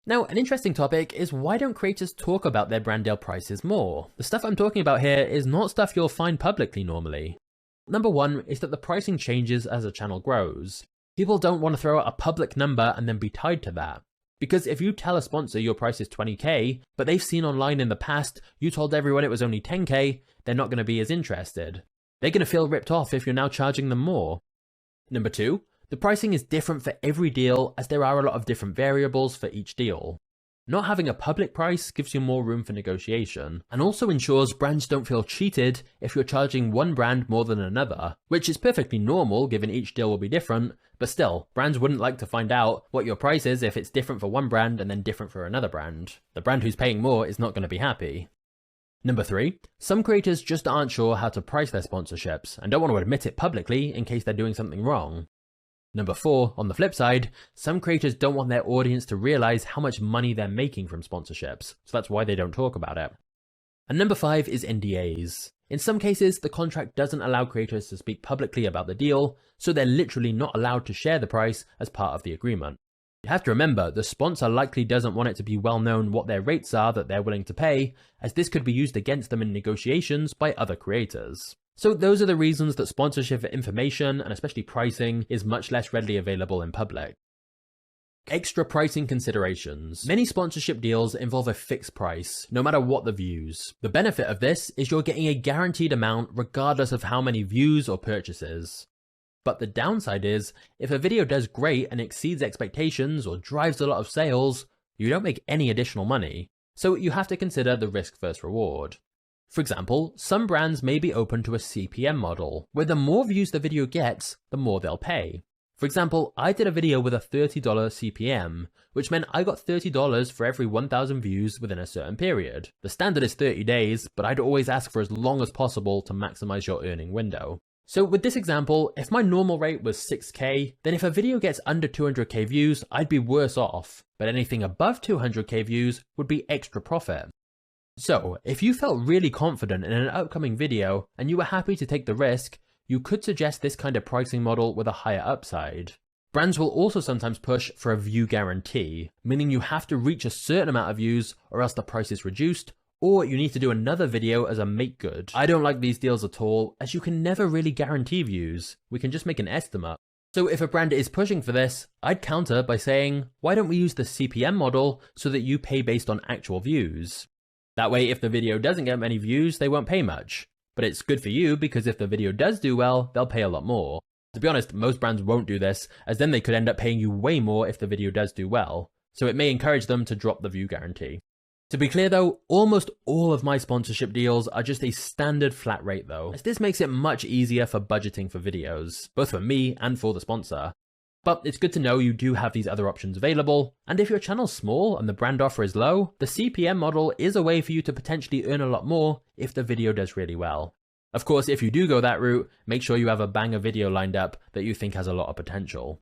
Now, an interesting topic is why don't creators talk about their brand deal prices more? The stuff I'm talking about here is not stuff you'll find publicly normally. Number one is that the pricing changes as a channel grows. People don't want to throw out a public number and then be tied to that. Because if you tell a sponsor your price is 20k, but they've seen online in the past you told everyone it was only 10k, they're not going to be as interested. They're going to feel ripped off if you're now charging them more. Number two, the pricing is different for every deal as there are a lot of different variables for each deal. Not having a public price gives you more room for negotiation, and also ensures brands don't feel cheated if you're charging one brand more than another, which is perfectly normal given each deal will be different, but still, brands wouldn't like to find out what your price is if it's different for one brand and then different for another brand. The brand who's paying more is not going to be happy. Number three, some creators just aren't sure how to price their sponsorships and don't want to admit it publicly in case they're doing something wrong. Number four, on the flip side, some creators don't want their audience to realize how much money they're making from sponsorships, so that's why they don't talk about it. And number five is NDAs. In some cases, the contract doesn't allow creators to speak publicly about the deal, so they're literally not allowed to share the price as part of the agreement. You have to remember, the sponsor likely doesn't want it to be well known what their rates are that they're willing to pay, as this could be used against them in negotiations by other creators. So those are the reasons that sponsorship information, and especially pricing, is much less readily available in public. Extra pricing considerations. Many sponsorship deals involve a fixed price, no matter what the views. The benefit of this is you're getting a guaranteed amount regardless of how many views or purchases. But the downside is, if a video does great and exceeds expectations or drives a lot of sales, you don't make any additional money. So you have to consider the risk versus reward. For example, some brands may be open to a CPM model, where the more views the video gets, the more they'll pay. For example, I did a video with a $30 CPM, which meant I got $30 for every 1,000 views within a certain period. The standard is 30 days, but I'd always ask for as long as possible to maximize your earning window. So with this example, if my normal rate was 6k, then if a video gets under 200k views, I'd be worse off, but anything above 200k views would be extra profit. So, if you felt really confident in an upcoming video and you were happy to take the risk, you could suggest this kind of pricing model with a higher upside. Brands will also sometimes push for a view guarantee, meaning you have to reach a certain amount of views or else the price is reduced, or you need to do another video as a make good. I don't like these deals at all, as you can never really guarantee views. We can just make an estimate. So if a brand is pushing for this, I'd counter by saying, why don't we use the CPM model so that you pay based on actual views? That way, if the video doesn't get many views, they won't pay much. But it's good for you because if the video does do well, they'll pay a lot more. To be honest, most brands won't do this, as then they could end up paying you way more if the video does do well. So it may encourage them to drop the view guarantee. To be clear though, almost all of my sponsorship deals are just a standard flat rate though, as this makes it much easier for budgeting for videos, both for me and for the sponsor. But it's good to know you do have these other options available, and if your channel's small and the brand offer is low, the CPM model is a way for you to potentially earn a lot more if the video does really well. Of course, if you do go that route, make sure you have a banger video lined up that you think has a lot of potential.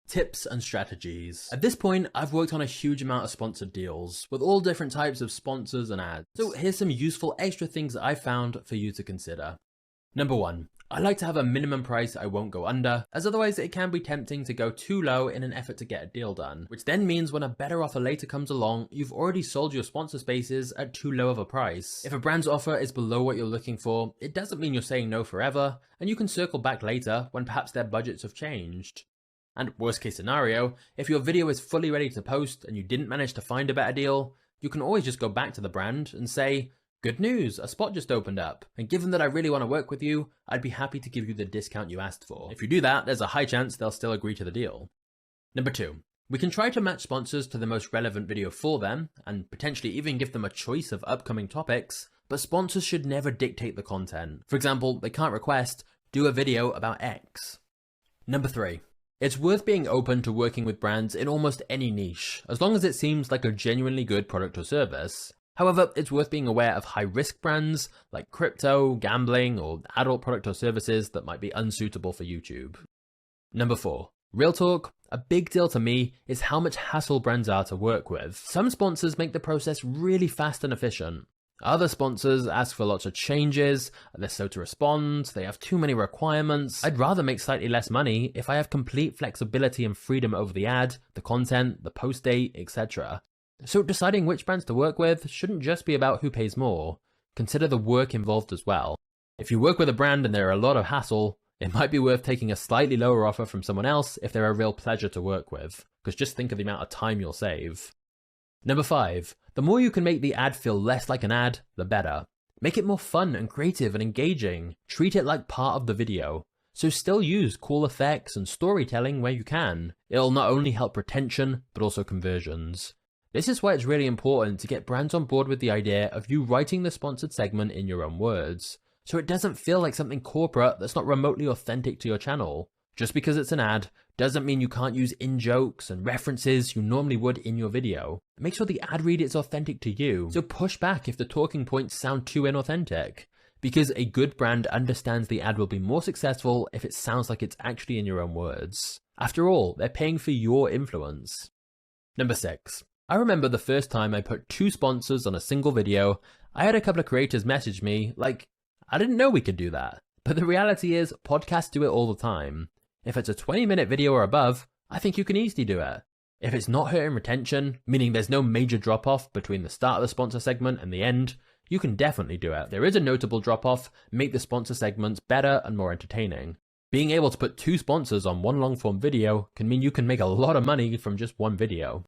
Tips and strategies. At this point, I've worked on a huge amount of sponsored deals with all different types of sponsors and ads. So here's some useful extra things that I found for you to consider. Number one, I like to have a minimum price I won't go under, as otherwise it can be tempting to go too low in an effort to get a deal done, which then means when a better offer later comes along, you've already sold your sponsor spaces at too low of a price. If a brand's offer is below what you're looking for, it doesn't mean you're saying no forever, and you can circle back later when perhaps their budgets have changed. And worst case scenario, if your video is fully ready to post and you didn't manage to find a better deal, you can always just go back to the brand and say, good news, a spot just opened up, and given that I really want to work with you, I'd be happy to give you the discount you asked for. If you do that, there's a high chance they'll still agree to the deal. Number two, we can try to match sponsors to the most relevant video for them, and potentially even give them a choice of upcoming topics, but sponsors should never dictate the content. For example, they can't request, do a video about X. Number three, It's worth being open to working with brands in almost any niche, as long as it seems like a genuinely good product or service. However, it's worth being aware of high-risk brands like crypto, gambling, or adult product or services that might be unsuitable for YouTube. Number 4. Real talk, a big deal to me is how much hassle brands are to work with. Some sponsors make the process really fast and efficient. Other sponsors ask for lots of changes, they're slow to respond, they have too many requirements. I'd rather make slightly less money if I have complete flexibility and freedom over the ad, the content, the post date, etc. So deciding which brands to work with shouldn't just be about who pays more. Consider the work involved as well. If you work with a brand and they're a lot of hassle, it might be worth taking a slightly lower offer from someone else if they're a real pleasure to work with, because just think of the amount of time you'll save. Number 5. The more you can make the ad feel less like an ad, the better. Make it more fun and creative and engaging. Treat it like part of the video. So still use cool effects and storytelling where you can. It'll not only help retention, but also conversions. This is why it's really important to get brands on board with the idea of you writing the sponsored segment in your own words, so it doesn't feel like something corporate that's not remotely authentic to your channel. Just because it's an ad doesn't mean you can't use in-jokes and references you normally would in your video. Make sure the ad read is authentic to you, so push back if the talking points sound too inauthentic, because a good brand understands the ad will be more successful if it sounds like it's actually in your own words. After all, they're paying for your influence. Number 6. I remember the first time I put 2 sponsors on a single video, I had a couple of creators message me like, I didn't know we could do that. But the reality is, podcasts do it all the time. If it's a 20-minute video or above, I think you can easily do it. If it's not hurting retention, meaning there's no major drop-off between the start of the sponsor segment and the end, you can definitely do it. If there is a notable drop-off, make the sponsor segments better and more entertaining. Being able to put 2 sponsors on one long-form video can mean you can make a lot of money from just one video.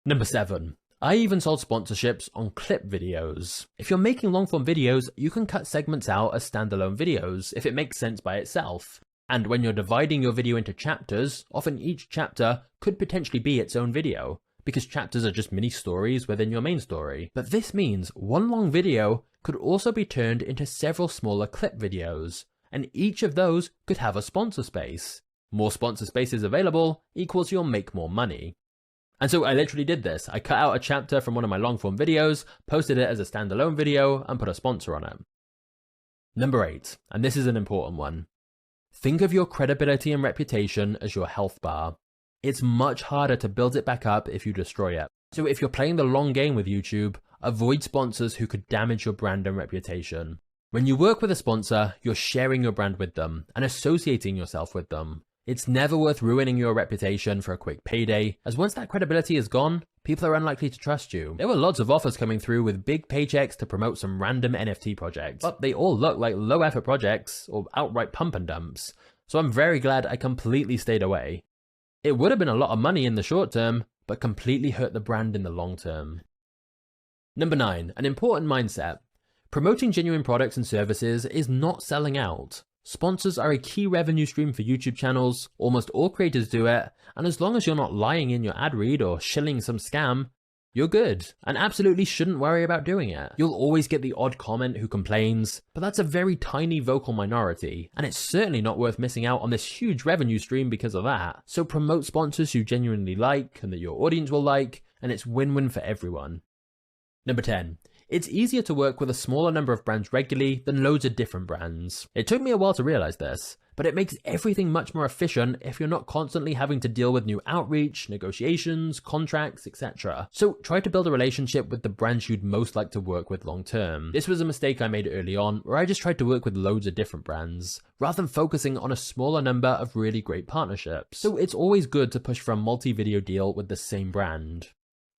Number 7. I even sold sponsorships on clip videos. If you're making long-form videos, you can cut segments out as standalone videos if it makes sense by itself. And when you're dividing your video into chapters, often each chapter could potentially be its own video, because chapters are just mini stories within your main story. But this means one long video could also be turned into several smaller clip videos, and each of those could have a sponsor space. More sponsor spaces available equals you'll make more money. And so I literally did this. I cut out a chapter from one of my long form videos, posted it as a standalone video, and put a sponsor on it. Number 8, and this is an important one. Think of your credibility and reputation as your health bar. It's much harder to build it back up if you destroy it. So if you're playing the long game with YouTube, avoid sponsors who could damage your brand and reputation. When you work with a sponsor, you're sharing your brand with them and associating yourself with them. It's never worth ruining your reputation for a quick payday, as once that credibility is gone, people are unlikely to trust you. There were lots of offers coming through with big paychecks to promote some random NFT projects, but they all look like low effort projects or outright pump and dumps, so I'm very glad I completely stayed away. It would have been a lot of money in the short term, but completely hurt the brand in the long term. Number 9, an important mindset. Promoting genuine products and services is not selling out. Sponsors are a key revenue stream for YouTube channels, almost all creators do it, and as long as you're not lying in your ad read or shilling some scam, you're good, and absolutely shouldn't worry about doing it. You'll always get the odd comment who complains, but that's a very tiny vocal minority, and it's certainly not worth missing out on this huge revenue stream because of that. So promote sponsors you genuinely like and that your audience will like, and it's win-win for everyone. Number 10. It's easier to work with a smaller number of brands regularly than loads of different brands. It took me a while to realize this, but it makes everything much more efficient if you're not constantly having to deal with new outreach, negotiations, contracts, etc. So try to build a relationship with the brands you'd most like to work with long term. This was a mistake I made early on, where I just tried to work with loads of different brands, rather than focusing on a smaller number of really great partnerships. So it's always good to push for a multi-video deal with the same brand.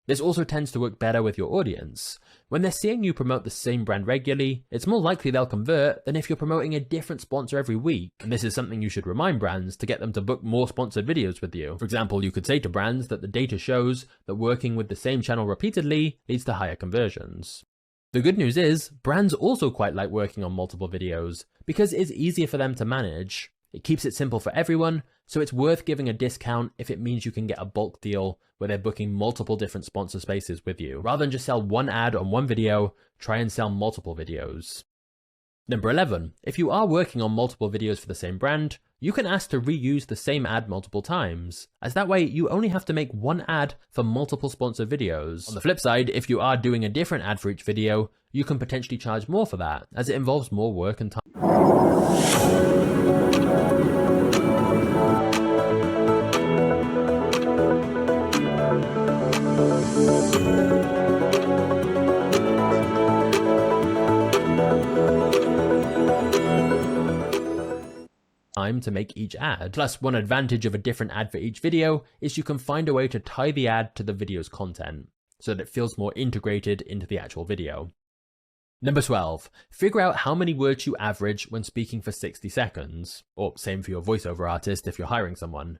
This also tends to work better with your audience. When they're seeing you promote the same brand regularly, it's more likely they'll convert than if you're promoting a different sponsor every week. And this is something you should remind brands to get them to book more sponsored videos with you. For example, you could say to brands that the data shows that working with the same channel repeatedly leads to higher conversions. The good news is, brands also quite like working on multiple videos because it's easier for them to manage. It keeps it simple for everyone, so it's worth giving a discount if it means you can get a bulk deal where they're booking multiple different sponsor spaces with you. Rather than just sell one ad on one video, try and sell multiple videos. Number 11. If you are working on multiple videos for the same brand, You can ask to reuse the same ad multiple times, as that way you only have to make one ad for multiple sponsored videos. On the flip side, if you are doing a different ad for each video, you can potentially charge more for that, as it involves more work and time. To make each ad. Plus, one advantage of a different ad for each video is you can find a way to tie the ad to the video's content, so that it feels more integrated into the actual video. Number 12, figure out how many words you average when speaking for 60 seconds, or same for your voiceover artist if you're hiring someone.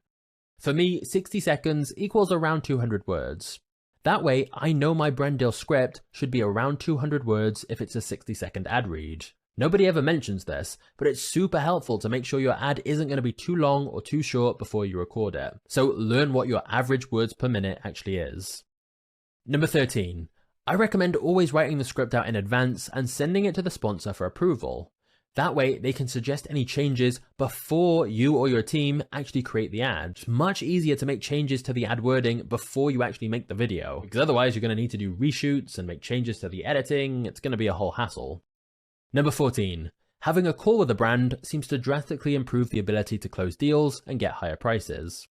For me, 60 seconds equals around 200 words. That way, I know my brand deal script should be around 200 words if it's a 60-second ad read. Nobody ever mentions this, but it's super helpful to make sure your ad isn't going to be too long or too short before you record it. So learn what your average words per minute actually is. Number 13, I recommend always writing the script out in advance and sending it to the sponsor for approval. That way they can suggest any changes before you or your team actually create the ad. It's much easier to make changes to the ad wording before you actually make the video, because otherwise you're going to need to do reshoots and make changes to the editing. It's going to be a whole hassle. Number 14, having a call with a brand seems to drastically improve the ability to close deals and get higher prices.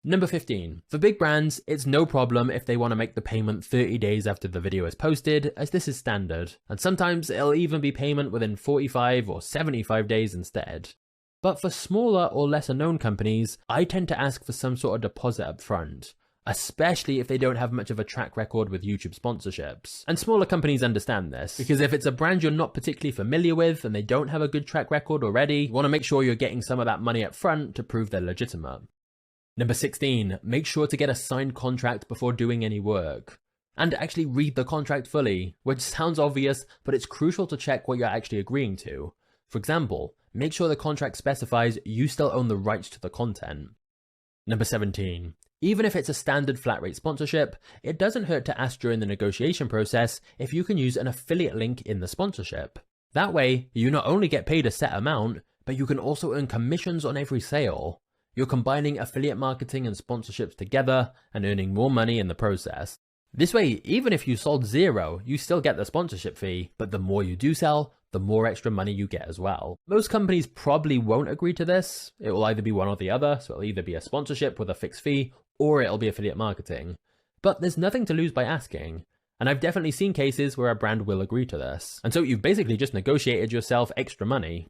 Number 15, for big brands, it's no problem if they want to make the payment 30 days after the video is posted, as this is standard, and sometimes it'll even be payment within 45 or 75 days instead. But for smaller or lesser known companies, I tend to ask for some sort of deposit up front, especially if they don't have much of a track record with YouTube sponsorships. And smaller companies understand this, because if it's a brand you're not particularly familiar with and they don't have a good track record already, you want to make sure you're getting some of that money up front to prove they're legitimate. Number 16, make sure to get a signed contract before doing any work. And actually read the contract fully, which sounds obvious, but it's crucial to check what you're actually agreeing to. For example, make sure the contract specifies you still own the rights to the content. Number 17, even if it's a standard flat rate sponsorship, it doesn't hurt to ask during the negotiation process if you can use an affiliate link in the sponsorship. That way, you not only get paid a set amount, but you can also earn commissions on every sale. You're combining affiliate marketing and sponsorships together and earning more money in the process. This way, even if you sold zero, you still get the sponsorship fee, but the more you do sell, the more extra money you get as well. Most companies probably won't agree to this. It will either be one or the other, so it'll either be a sponsorship with a fixed fee, or it'll be affiliate marketing. But there's nothing to lose by asking. And I've definitely seen cases where a brand will agree to this. And so you've basically just negotiated yourself extra money.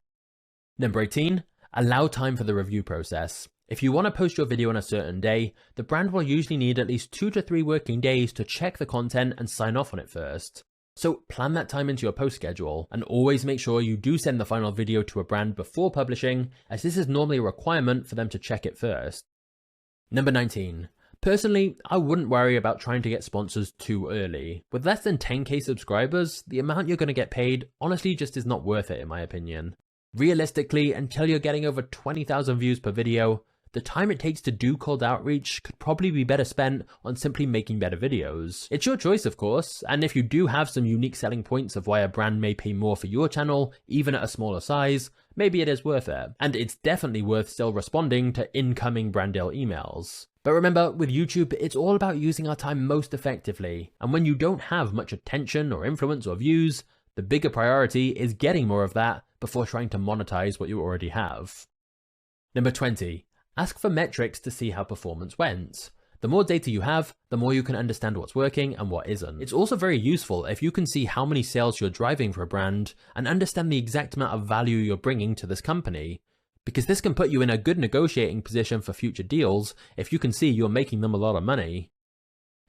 Number 18, allow time for the review process. If you want to post your video on a certain day, the brand will usually need at least 2 to 3 working days to check the content and sign off on it first. So plan that time into your post schedule, and always make sure you do send the final video to a brand before publishing, as this is normally a requirement for them to check it first. Number 19. Personally, I wouldn't worry about trying to get sponsors too early. With less than 10k subscribers, the amount you're going to get paid honestly just is not worth it in my opinion. Realistically, until you're getting over 20,000 views per video, the time it takes to do cold outreach could probably be better spent on simply making better videos. It's your choice, of course, and if you do have some unique selling points of why a brand may pay more for your channel, even at a smaller size, maybe it is worth it. And it's definitely worth still responding to incoming brand deal emails. But remember, with YouTube, it's all about using our time most effectively, and when you don't have much attention or influence or views, the bigger priority is getting more of that before trying to monetize what you already have. Number 20. Ask for metrics to see how performance went. The more data you have, the more you can understand what's working and what isn't. It's also very useful if you can see how many sales you're driving for a brand and understand the exact amount of value you're bringing to this company, because this can put you in a good negotiating position for future deals if you can see you're making them a lot of money.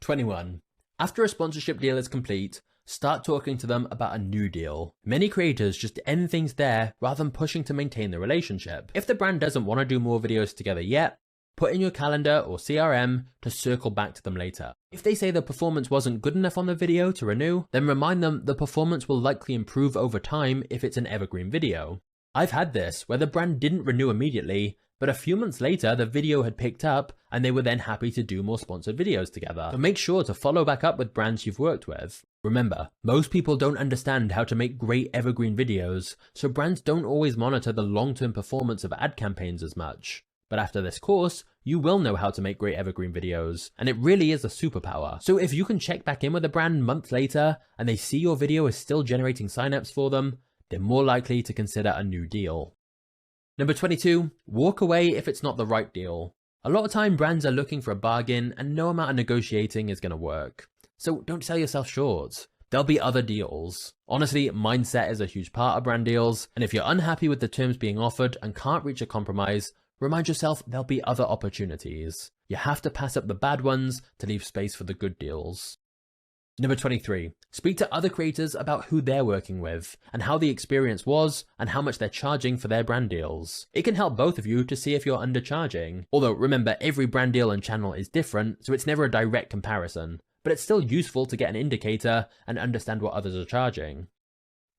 21. After a sponsorship deal is complete, start talking to them about a new deal. Many creators just end things there rather than pushing to maintain the relationship. If the brand doesn't want to do more videos together yet, put in your calendar or CRM to circle back to them later. If they say the performance wasn't good enough on the video to renew, then remind them the performance will likely improve over time if it's an evergreen video. I've had this where the brand didn't renew immediately, But a few months later, the video had picked up and they were then happy to do more sponsored videos together. So make sure to follow back up with brands you've worked with. Remember, most people don't understand how to make great evergreen videos, so brands don't always monitor the long-term performance of ad campaigns as much. But after this course, you will know how to make great evergreen videos, and it really is a superpower. So if you can check back in with a brand months later and they see your video is still generating signups for them, they're more likely to consider a new deal. Number 22, walk away if it's not the right deal. A lot of time brands are looking for a bargain and no amount of negotiating is going to work. So don't sell yourself short. There'll be other deals. Honestly, mindset is a huge part of brand deals, and if you're unhappy with the terms being offered and can't reach a compromise, remind yourself there'll be other opportunities. You have to pass up the bad ones to leave space for the good deals. Number 23, speak to other creators about who they're working with and how the experience was and how much they're charging for their brand deals. It can help both of you to see if you're undercharging. Although remember, every brand deal and channel is different, so it's never a direct comparison, but it's still useful to get an indicator and understand what others are charging.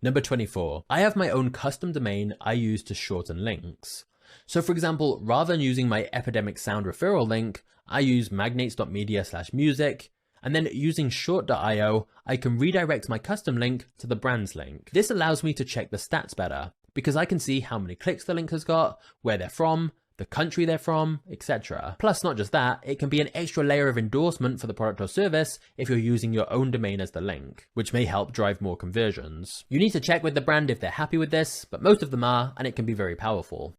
Number 24, I have my own custom domain I use to shorten links. So for example, rather than using my Epidemic Sound referral link, I use magnates.media/music, and then using short.io, I can redirect my custom link to the brand's link. This allows me to check the stats better, because I can see how many clicks the link has got, where they're from, the country they're from, etc. Plus, not just that, it can be an extra layer of endorsement for the product or service if you're using your own domain as the link, which may help drive more conversions. You need to check with the brand if they're happy with this, but most of them are, and it can be very powerful.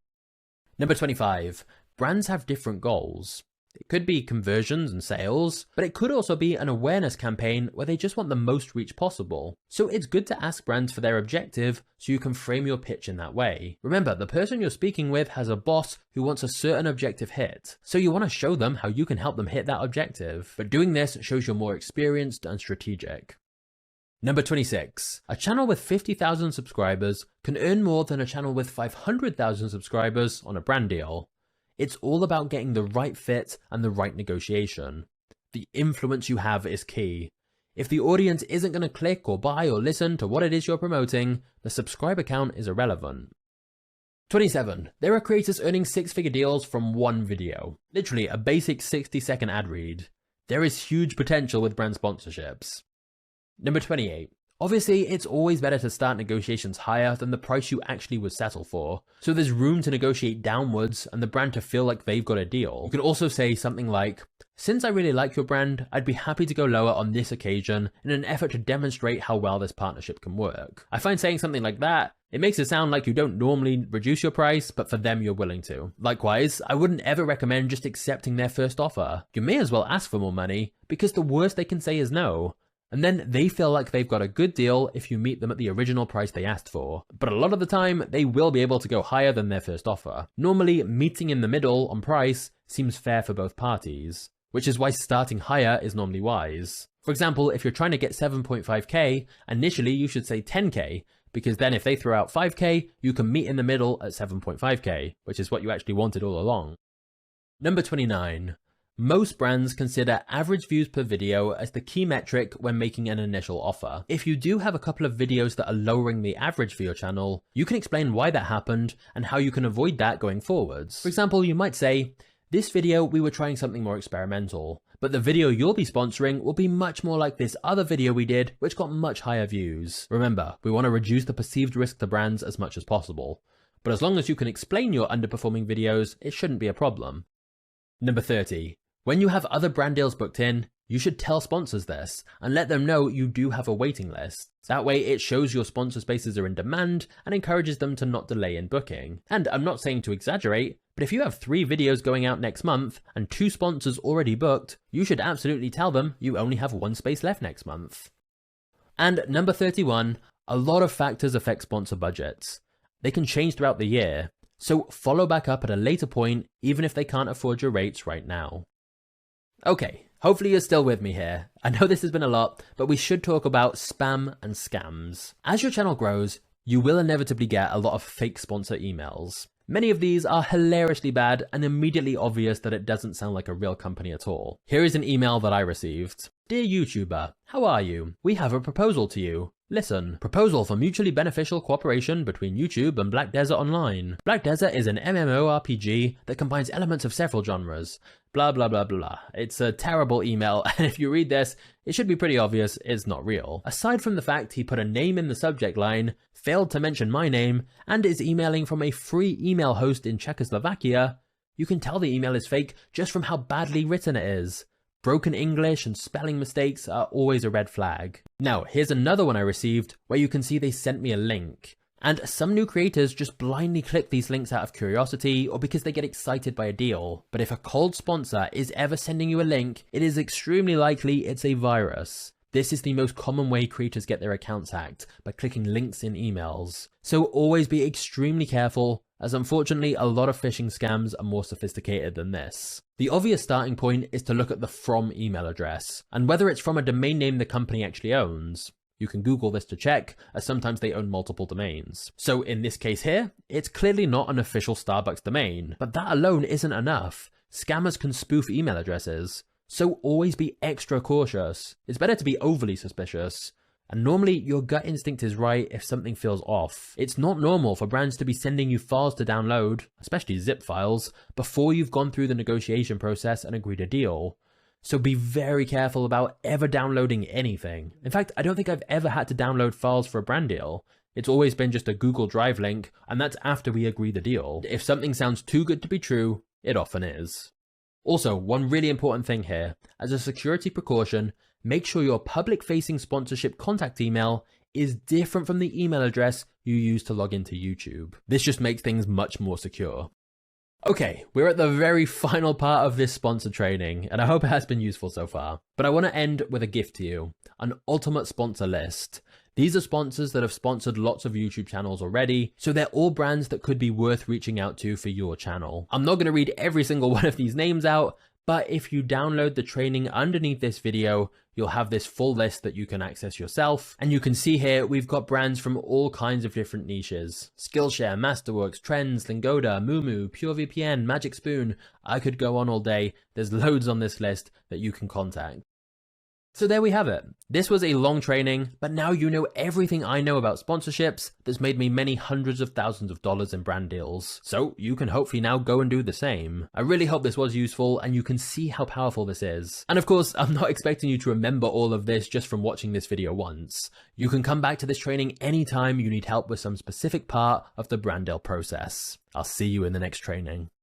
Number 25, brands have different goals. It could be conversions and sales, but it could also be an awareness campaign where they just want the most reach possible. So it's good to ask brands for their objective so you can frame your pitch in that way. Remember, the person you're speaking with has a boss who wants a certain objective hit, so you want to show them how you can help them hit that objective. But doing this shows you're more experienced and strategic. Number 26, a channel with 50,000 subscribers can earn more than a channel with 500,000 subscribers on a brand deal. It's all about getting the right fit and the right negotiation. The influence you have is key. If the audience isn't going to click or buy or listen to what it is you're promoting, the subscriber count is irrelevant. 27. There are creators earning 6-figure deals from one video. Literally a basic 60-second ad read. There is huge potential with brand sponsorships. Number 28. Obviously, it's always better to start negotiations higher than the price you actually would settle for, so there's room to negotiate downwards and the brand to feel like they've got a deal. You can also say something like, since I really like your brand, I'd be happy to go lower on this occasion in an effort to demonstrate how well this partnership can work. I find saying something like that, it makes it sound like you don't normally reduce your price, but for them you're willing to. Likewise, I wouldn't ever recommend just accepting their first offer. You may as well ask for more money, because the worst they can say is no. And then they feel like they've got a good deal if you meet them at the original price they asked for. But a lot of the time, they will be able to go higher than their first offer. Normally, meeting in the middle on price seems fair for both parties, which is why starting higher is normally wise. For example, if you're trying to get 7.5k, initially you should say 10k, because then if they throw out 5k, you can meet in the middle at 7.5k, which is what you actually wanted all along. Number 29. Most brands consider average views per video as the key metric when making an initial offer. If you do have a couple of videos that are lowering the average for your channel, you can explain why that happened and how you can avoid that going forwards. For example, you might say, this video we were trying something more experimental, but the video you'll be sponsoring will be much more like this other video we did, which got much higher views. Remember, we want to reduce the perceived risk to brands as much as possible, but as long as you can explain your underperforming videos, it shouldn't be a problem. Number 30. When you have other brand deals booked in, you should tell sponsors this and let them know you do have a waiting list. That way it shows your sponsor spaces are in demand and encourages them to not delay in booking. And I'm not saying to exaggerate, but if you have 3 videos going out next month and 2 sponsors already booked, you should absolutely tell them you only have 1 space left next month. And number 31, a lot of factors affect sponsor budgets. They can change throughout the year, so follow back up at a later point even if they can't afford your rates right now. Okay, hopefully you're still with me here. I know this has been a lot, but we should talk about spam and scams. As your channel grows, you will inevitably get a lot of fake sponsor emails. Many of these are hilariously bad and immediately obvious that it doesn't sound like a real company at all. Here is an email that I received. Dear YouTuber, how are you? We have a proposal to you. Listen. Proposal for mutually beneficial cooperation between YouTube and Black Desert Online. Black Desert is an MMORPG that combines elements of several genres. Blah blah blah blah. It's a terrible email, and if you read this, it should be pretty obvious it's not real. Aside from the fact he put a name in the subject line, failed to mention my name, and is emailing from a free email host in Czechoslovakia, you can tell the email is fake just from how badly written it is. Broken English and spelling mistakes are always a red flag. Now, here's another one I received where you can see they sent me a link. And some new creators just blindly click these links out of curiosity or because they get excited by a deal. But if a cold sponsor is ever sending you a link, it is extremely likely it's a virus. This is the most common way creators get their accounts hacked, by clicking links in emails. So always be extremely careful, as unfortunately a lot of phishing scams are more sophisticated than this. The obvious starting point is to look at the from email address, and whether it's from a domain name the company actually owns. You can Google this to check, as sometimes they own multiple domains. So in this case here, it's clearly not an official Starbucks domain, but that alone isn't enough. Scammers can spoof email addresses. So always be extra cautious. It's better to be overly suspicious. And normally your gut instinct is right if something feels off. It's not normal for brands to be sending you files to download, especially zip files, before you've gone through the negotiation process and agreed a deal. So be very careful about ever downloading anything. In fact, I don't think I've ever had to download files for a brand deal. It's always been just a Google Drive link, and that's after we agree the deal. If something sounds too good to be true, it often is. Also, one really important thing here, as a security precaution, make sure your public-facing sponsorship contact email is different from the email address you use to log into YouTube. This just makes things much more secure. Okay, we're at the very final part of this sponsor training, and I hope it has been useful so far. But I want to end with a gift to you, an ultimate sponsor list. These are sponsors that have sponsored lots of YouTube channels already, so they're all brands that could be worth reaching out to for your channel. I'm not going to read every single one of these names out, but if you download the training underneath this video, you'll have this full list that you can access yourself. And you can see here, we've got brands from all kinds of different niches. Skillshare, Masterworks, Trends, Lingoda, Mumu, PureVPN, Magic Spoon. I could go on all day. There's loads on this list that you can contact. So there we have it. This was a long training, but now you know everything I know about sponsorships that's made me many hundreds of thousands of dollars in brand deals. So you can hopefully now go and do the same. I really hope this was useful and you can see how powerful this is. And of course, I'm not expecting you to remember all of this just from watching this video once. You can come back to this training anytime you need help with some specific part of the brand deal process. I'll see you in the next training.